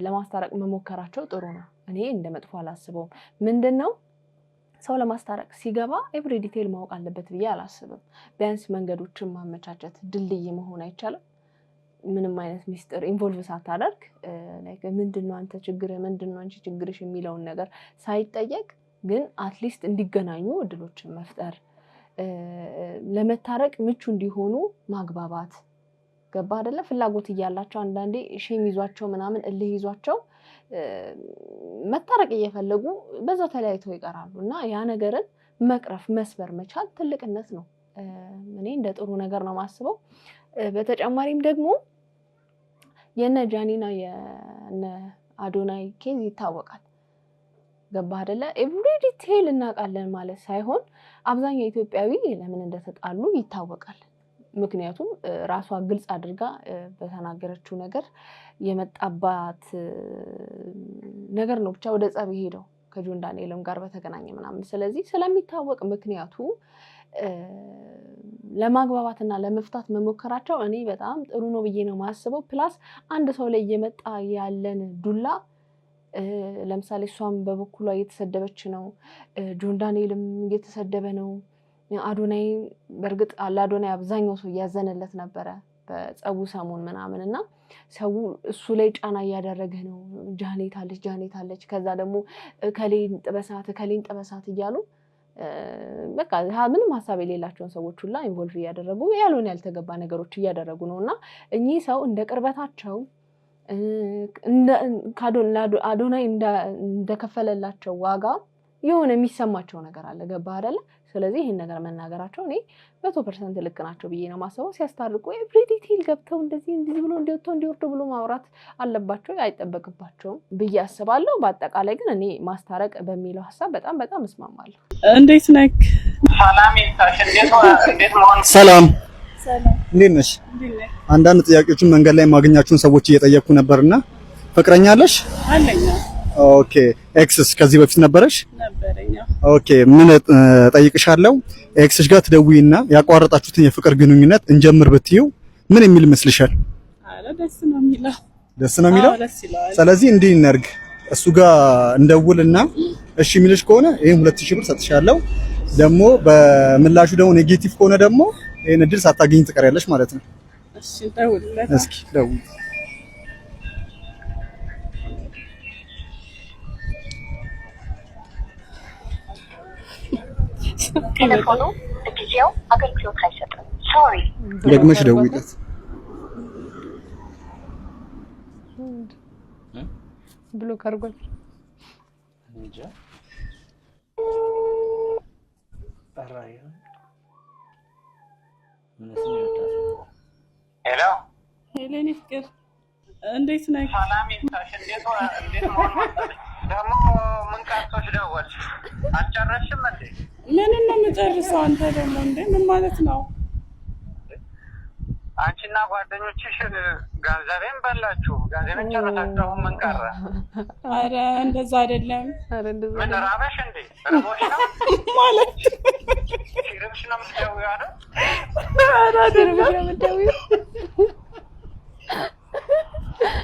ለማስታረቅ መሞከራቸው ጥሩ ነው። እኔ እንደመጥፎ አላስበውም። ምንድነው ሰው ለማስታረቅ ሲገባ ኤቭሪ ዲቴል ማወቅ አለበት ብዬ አላስብም። ቢያንስ መንገዶችን ማመቻቸት ድልድይ መሆን አይቻልም። ምንም አይነት ሚስጥር ኢንቮልቭ ሳታደርግ ላይክ ምንድነው አንተ ችግር ምንድነው አንቺ ችግርሽ የሚለውን ነገር ሳይጠየቅ ግን አትሊስት እንዲገናኙ እድሎችን መፍጠር፣ ለመታረቅ ምቹ እንዲሆኑ ማግባባት። ገባ አይደለ? ፍላጎት እያላቸው አንዳንዴ ሼም ይዟቸው ምናምን እልህ ይዟቸው መታረቅ እየፈለጉ በዛው ተለያይተው ይቀራሉ እና ያ ነገርን መቅረፍ መስበር መቻል ትልቅነት ነው። እኔ እንደ ጥሩ ነገር ነው ማስበው። በተጨማሪም ደግሞ የነ ጃኒና የነ አዶናይ ኬዝ ይታወቃል። ገባ አይደለ? ኤቭሪ ዲቴል እናውቃለን ማለት ሳይሆን አብዛኛው ኢትዮጵያዊ ለምን እንደተጣሉ ይታወቃል። ምክንያቱም ራሷ ግልጽ አድርጋ በተናገረችው ነገር የመጣባት ነገር ነው ብቻ ወደ ጸብ ሄደው ከጆን ዳንኤልም ጋር በተገናኘ ምናምን። ስለዚህ ስለሚታወቅ ምክንያቱ ለማግባባትና ለመፍታት መሞከራቸው እኔ በጣም ጥሩ ነው ብዬ ነው ማስበው። ፕላስ አንድ ሰው ላይ እየመጣ ያለን ዱላ ለምሳሌ እሷም በበኩሏ እየተሰደበች ነው፣ ጆን ዳንኤልም እየተሰደበ ነው። አዶናይ በእርግጥ አዶናይ አብዛኛው ሰው እያዘነለት ነበረ በጸቡ ሰሞን ምናምን እና ሰው እሱ ላይ ጫና እያደረገ ነው። ጃኔት አለች ከዛ ደግሞ ከሌን ጥበሳት እያሉ በቃ ምንም ሀሳብ የሌላቸውን ሰዎች ሁላ ኢንቮልቭ እያደረጉ ያልሆነ ያልተገባ ነገሮች እያደረጉ ነው እና እኚህ ሰው እንደ ቅርበታቸው አዶናይ እንደከፈለላቸው ዋጋ የሆነ የሚሰማቸው ነገር አለ። ገባ አይደለ? ስለዚህ ይሄን ነገር መናገራቸው እኔ 100% ልክ ናቸው ብዬ ነው ማሰበው። ሲያስታርቁ ኤቭሪ ዲቴል ገብተው እንደዚህ ብሎ እንዲወርዱ ብሎ ማውራት አለባቸው አይጠበቅባቸውም ብዬ አስባለሁ። በአጠቃላይ ግን እኔ ማስታረቅ በሚለው ሀሳብ በጣም እስማማለሁ። እንዴት ነህ? ሰላም እንዴት ነሽ? አንዳንድ ጥያቄዎችን መንገድ ላይ ማግኛችሁን ሰዎች እየጠየቅኩ ነበርና ፍቅረኛ አለሽ? አለኝ። ኦኬ። ኤክስስ ከዚህ በፊት ነበረሽ? ነበረኝ። ኦኬ። ምን ጠይቅሻለሁ፣ ኤክስሽ ጋር ትደውይና ያቋረጣችሁትን የፍቅር ግንኙነት እንጀምር ብትይው ምን የሚል ይመስልሻል? አረ ደስ ነው የሚለው። ደስ ነው የሚለው? ደስ ይላል። ስለዚህ እንዲህ እናድርግ፣ እሱ ጋር እንደውልና እሺ የሚልሽ ከሆነ ይሄን 2000 ብር ሰጥሻለሁ። ደግሞ በምላሹ ደግሞ ኔጌቲቭ ከሆነ ደግሞ ይሄን እድል ሳታገኝ ትቀሪያለሽ ማለት ነው። እሺ ደውልለት። እስኪ ደውል። ቴሌፎኑ ለጊዜው አገልግሎት አይሰጥም። ሶሪ። ደግመሽ ደውይለት። ብሎ ካርጓል እንጃ አራያ ሄሎ ሄሌኒ ፍቅር እንዴት ነህ? ሰላም ይምጣሽ። እንዴት መሆን መሰለኝ። ደግሞ ምን ቀርቶሽ ደወልሽ? አልጨረስሽም እንዴ? ምንም ነው የምጨርሰው። አንተ ደግሞ እንዴ ምን ማለት ነው? አንቺና ጓደኞችሽ ገንዘቤን በላችሁ፣ ገንዘቤን ጨረሳችሁ። አሁን ምን ቀረ? አረ እንደዛ አይደለም። ምን ራበሽ እንዴ? ርቦሽ ነው ማለት ሲርብሽ ነው የምትደውይው አይደል? አረ ሲርብሽ ነው የምትደውይው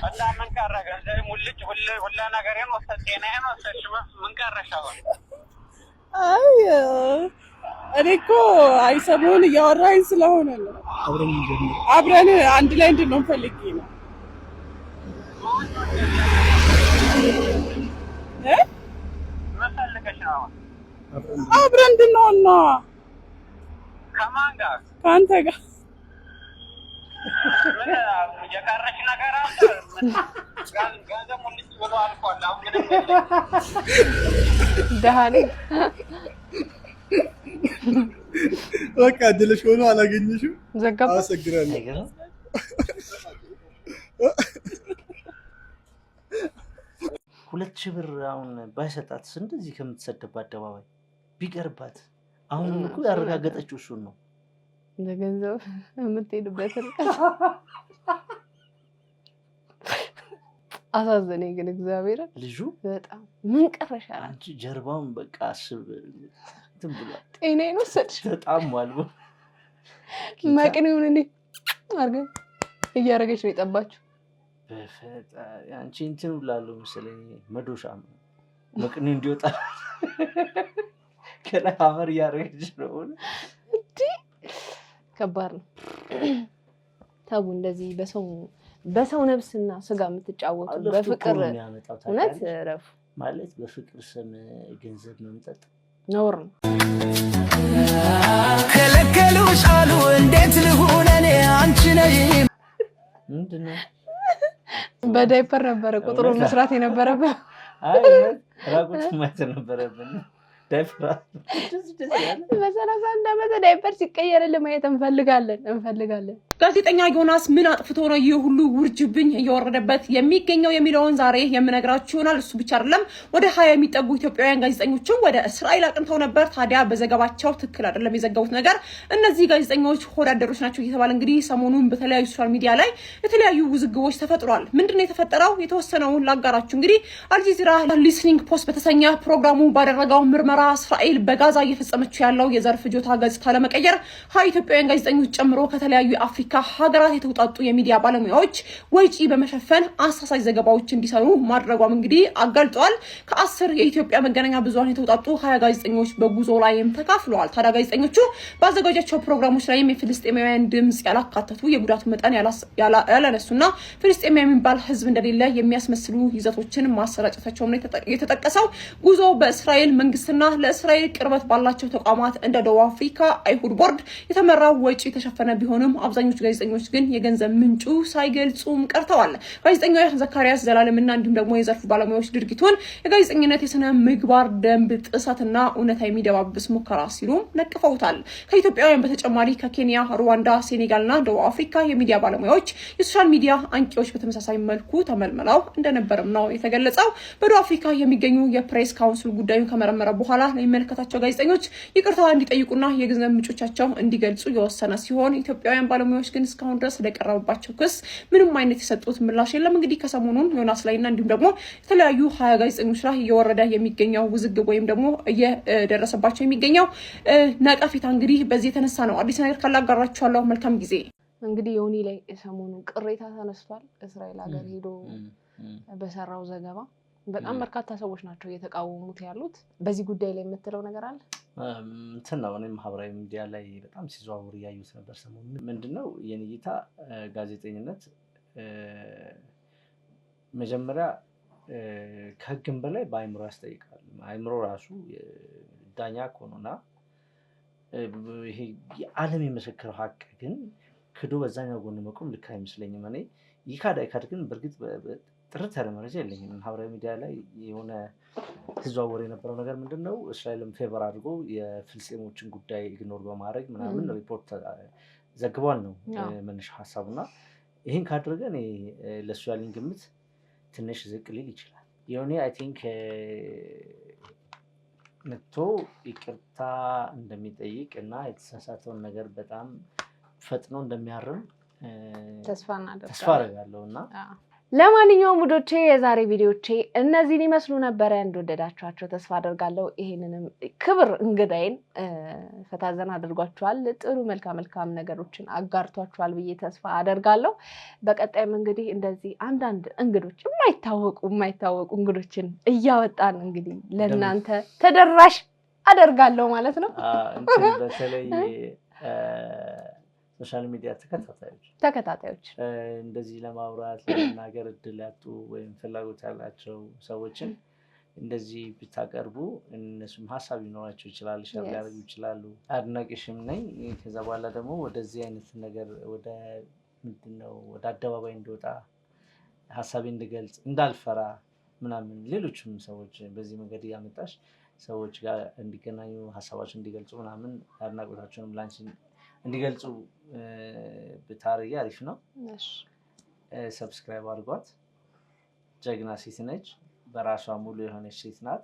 እና ምን ቀረ? ገንዘቤ ሙልጭ ሁላ ነገሬን ወሰድ፣ ጤናዬን ወሰድሽ። ምን ቀረሽ አሁን? አይ እኔ እኮ አይሰሙን እያወራኝ ስለሆነ ነው። አብረን አንድ ላይ እንድንሆን ፈልጌ ነው። ምን ፈልገሽ ነው አሁን? አብረን እንድንሆን ነው። ከማን ጋር? ከአንተ ጋር። ምን የቀረሽ ነገር አለ? ገንዘብ ሙልጭ ብሎ አልፏል። አሁን ምንም ደሃ ነኝ። በቃ እድልሽ ሆኖ አላገኘሽም። ዘጋባ። አመሰግናለሁ። 2000 ብር አሁን ባይሰጣት እንደዚህ ከምትሰደብ አደባባይ ቢቀርባት አሁንም እኮ ያረጋገጠችው እሱን ነው። ለገንዘብ የምትሄድበት ርቀት አሳዘነኝ። ግን እግዚአብሔር ልጁ በጣም ምን ቀረሻ? አንቺ ጀርባውን በቃ አስብ እንትን ብሏል። ጤናዬን ወሰድሽ። በጣም ዋልቦ መቅኔውን እኔ አድርገን እያደረገች ነው የጠባችው። በፈጣሪ አንቺ እንትን ብላለሁ መሰለኝ መዶሻ መቅኔ እንዲወጣ ከላይ አመር እያደረገች ነው። እንዴ ከባድ ነው። ተው እንደዚህ በሰው ነፍስና ስጋ የምትጫወቱ በፍቅር እውነት ረፉ። ማለት በፍቅር ስም ገንዘብ መምጠጥ ነውር ነው። ከለከሉሽ አሉ እንዴት ልሁን እኔ አንቺ ነኝ። ምንድነው? በዳይፐር ነበረ ቁጥሩ መስራት የነበረበት። አይ ራቁት ማየት ነበረብን። ዳይፐር በሰላሳ አንድ ዓመት ዳይፐር ሲቀየርልን ማየት እንፈልጋለን። ጋዜጠኛ ዮናስ ምን አጥፍቶ ነው ይህ ሁሉ ውርጅብኝ እየወረደበት የሚገኘው የሚለውን ዛሬ የምነግራችሁ ይሆናል። እሱ ብቻ አይደለም፣ ወደ 20 የሚጠጉ ኢትዮጵያውያን ጋዜጠኞችም ወደ እስራኤል አቅንተው ነበር። ታዲያ በዘገባቸው ትክክል አይደለም የዘገቡት ነገር። እነዚህ ጋዜጠኞች ሆዳደሮች ናቸው እየተባለ እንግዲህ ሰሞኑን በተለያዩ ሶሻል ሚዲያ ላይ የተለያዩ ውዝግቦች ተፈጥሯል። ምንድነው የተፈጠረው? የተወሰነውን ላጋራችሁ። እንግዲህ አልጀዚራ ሊስኒንግ ፖስት በተሰኘ ፕሮግራሙ ባደረገው ምርመራ እስራኤል በጋዛ እየፈጸመችው ያለው የዘር ፍጆታ ገጽታ ለመቀየር 20 ኢትዮጵያውያን ጋዜጠኞች ጨምሮ ከተለያዩ የአፍሪካ ሀገራት የተውጣጡ የሚዲያ ባለሙያዎች ወጪ በመሸፈን አሳሳይ ዘገባዎች እንዲሰሩ ማድረጓም እንግዲህ አጋልጧል። ከ10 የኢትዮጵያ መገናኛ ብዙሃን የተውጣጡ 20 ጋዜጠኞች በጉዞ ላይም ተካፍለዋል። ታዲያ ጋዜጠኞቹ ባዘጋጃቸው ፕሮግራሞች ላይም የፍልስጤማውያን ድምጽ ያላካተቱ የጉዳቱ መጠን ያላነሱና ፍልስጤማዊ የሚባል ህዝብ እንደሌለ የሚያስመስሉ ይዘቶችን ማሰራጨታቸው ነው የተጠቀሰው። ጉዞ በእስራኤል መንግስትና ለእስራኤል ቅርበት ባላቸው ተቋማት እንደ ደቡብ አፍሪካ አይሁድ ቦርድ የተመራው ወጪ የተሸፈነ ቢሆንም አብዛኞቹ ጋዜጠኞች ግን የገንዘብ ምንጩ ሳይገልጹም ቀርተዋል። ጋዜጠኛው ዘካሪያስ ዘላለምና እንዲሁም ደግሞ የዘርፉ ባለሙያዎች ድርጊቱን የጋዜጠኝነት የስነ ምግባር ደንብ ጥሰትና እውነታ የሚደባብስ ሙከራ ሲሉ ነቅፈውታል። ከኢትዮጵያውያን በተጨማሪ ከኬንያ፣ ሩዋንዳ፣ ሴኔጋልና ደቡብ አፍሪካ የሚዲያ ባለሙያዎች፣ የሶሻል ሚዲያ አንቂዎች በተመሳሳይ መልኩ ተመልምለው እንደነበርም ነው የተገለጸው። በደቡብ አፍሪካ የሚገኙ የፕሬስ ካውንስል ጉዳዩን ከመረመረ በኋላ ለሚመለከታቸው ጋዜጠኞች ይቅርታ እንዲጠይቁና የገንዘብ ምንጮቻቸው እንዲገልጹ የወሰነ ሲሆን ኢትዮጵያውያን ባለሙያዎች ግን እስካሁን ድረስ ለቀረበባቸው ክስ ምንም አይነት የሰጡት ምላሽ የለም። እንግዲህ ከሰሞኑን ዮናስ ላይና እንዲሁም ደግሞ የተለያዩ 20 ጋዜጠኞች ላይ እየወረደ የሚገኘው ውዝግብ ወይም ደግሞ እየደረሰባቸው የሚገኘው ነቀፌታ እንግዲህ በዚህ የተነሳ ነው። አዲስ ነገር ካላጋራችኋለሁ። መልካም ጊዜ። እንግዲህ ዮኒ ላይ ሰሞኑን ቅሬታ ተነስቷል። እስራኤል ሀገር ሄዶ በሰራው ዘገባ በጣም በርካታ ሰዎች ናቸው እየተቃወሙት ያሉት። በዚህ ጉዳይ ላይ የምትለው ነገር አለ? እንትን ነው እኔም ማህበራዊ ሚዲያ ላይ በጣም ሲዘዋወር እያዩት ነበር ሰሞኑን። ምንድነው የኔ እይታ ጋዜጠኝነት መጀመሪያ ከህግም በላይ በአይምሮ ያስጠይቃል። አይምሮ ራሱ ዳኛ ኮኖና ይሄ የዓለም የመሰከረው ሀቅ ግን ክዶ በዛኛው ጎን መቆም ልክ አይመስለኝም። እኔ ይካድ አይካድ ግን በእርግጥ ጥርት ያለ መረጃ የለኝም። ማህበራዊ ሚዲያ ላይ የሆነ ሲዘዋወር የነበረው ነገር ምንድነው እስራኤልም ፌቨር አድርጎ የፍልስጤሞችን ጉዳይ ኢግኖር በማድረግ ምናምን ሪፖርት ዘግቧል ነው መነሻ ሀሳቡና ይህን ካደረገ እኔ ለእሱ ያለኝ ግምት ትንሽ ዝቅ ሊል ይችላል። የሆነ አይ ቲንክ መጥቶ ይቅርታ እንደሚጠይቅ እና የተሳሳተውን ነገር በጣም ፈጥኖ እንደሚያርም ተስፋ አደርጋለሁ እና ለማንኛውም ውዶቼ የዛሬ ቪዲዮቼ እነዚህን ይመስሉ ነበረ። እንደወደዳችኋቸው ተስፋ አደርጋለሁ። ይሄንንም ክብር እንግዳይን ፈታዘና አድርጓችኋል። ጥሩ መልካም ነገሮችን አጋርቷችኋል ብዬ ተስፋ አደርጋለሁ። በቀጣይም እንግዲህ እንደዚህ አንዳንድ እንግዶች የማይታወቁ እንግዶችን እያወጣን እንግዲህ ለእናንተ ተደራሽ አደርጋለሁ ማለት ነው። በተለይ ሶሻል ሚዲያ ተከታታዮች እንደዚህ ለማውራት ለመናገር እድል ያጡ ወይም ፍላጎት ያላቸው ሰዎችን እንደዚህ ብታቀርቡ እነሱም ሀሳብ ሊኖራቸው ይችላል፣ ሸር ሊያደርጉ ይችላሉ። አድናቂሽም ነኝ። ከዛ በኋላ ደግሞ ወደዚህ አይነት ነገር ወደ ምንድነው ወደ አደባባይ እንድወጣ ሀሳቤ እንድገልጽ እንዳልፈራ ምናምን ሌሎችም ሰዎች በዚህ መንገድ እያመጣሽ ሰዎች ጋር እንዲገናኙ ሀሳባቸው እንዲገልጹ ምናምን አድናቆታቸውንም ላንቺ እንዲገልጹ ብታረጊ አሪፍ ነው። ሰብስክራይብ አድርጓት። ጀግና ሴት ነች። በራሷ ሙሉ የሆነች ሴት ናት።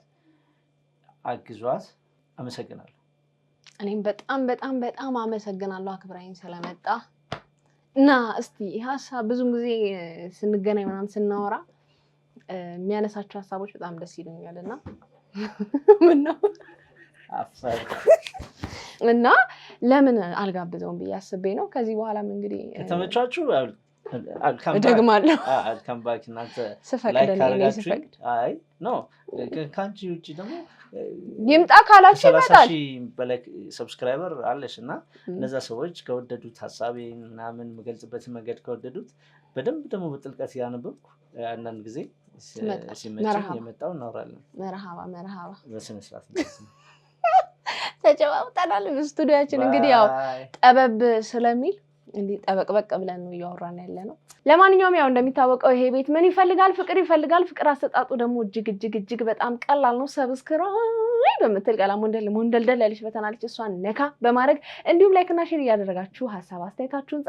አግዟት። አመሰግናለሁ። እኔም በጣም አመሰግናለሁ አክብራኝ ስለመጣ እና እስቲ ሀሳብ ብዙም ጊዜ ስንገናኝ ምናምን ስናወራ የሚያነሳቸው ሀሳቦች በጣም ደስ ይሉኛልና ምን ነው እና ለምን አልጋብዘውም ብዬ አስቤ ነው። ከዚህ በኋላም እንግዲህ ከተመቻችሁ እደግማለሁ። አልካምባክ እናንተ ስፈቅድ አይ ኖ ከአንቺ ውጭ ደግሞ ይምጣ ካላችሁ ይመጣል። በላይ ሰብስክራይበር አለሽ እና እነዛ ሰዎች ከወደዱት ሀሳቤን ምናምን የምገልጽበትን መንገድ ከወደዱት በደንብ ደግሞ በጥልቀት ያነበብኩ አንዳንድ ጊዜ ሲመቸኝ የመጣው እናወራለን። መርሃባ በስነ ስርዓት ተጨዋውተናል። በስቱዲዮአችን እንግዲህ ያው ጠበብ ስለሚል እንዲህ ጠበቅበቅ ብለን ነው እያወራን ያለ ነው። ለማንኛውም ያው እንደሚታወቀው ይሄ ቤት ምን ይፈልጋል? ፍቅር ይፈልጋል። ፍቅር አሰጣጡ ደግሞ እጅግ በጣም ቀላል ነው። ሰብስክራይብ በምትል ቀላም ሞንደልደል ያለች በተናለች እሷን ነካ በማድረግ እንዲሁም ላይክ እና ሼር እያደረጋችሁ ሀሳብ አስተያየታችሁን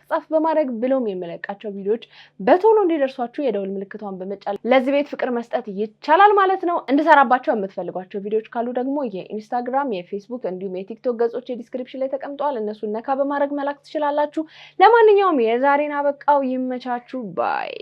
ጻፍ በማድረግ ብሎም የምለቃቸው ቪዲዮዎች በቶሎ እንዲደርሷችሁ የደውል ምልክቷን በመጫን ለዚህ ቤት ፍቅር መስጠት ይቻላል ማለት ነው። እንድሰራባቸው የምትፈልጓቸው ቪዲዮዎች ካሉ ደግሞ የኢንስታግራም፣ የፌስቡክ እንዲሁም የቲክቶክ ገጾች ዲስክሪፕሽን ላይ ተቀምጠዋል። እነሱን ነካ በማድረግ መላክ ትችላላችሁ። ለማንኛውም የዛሬን አበቃው። ይመቻችሁ ባይ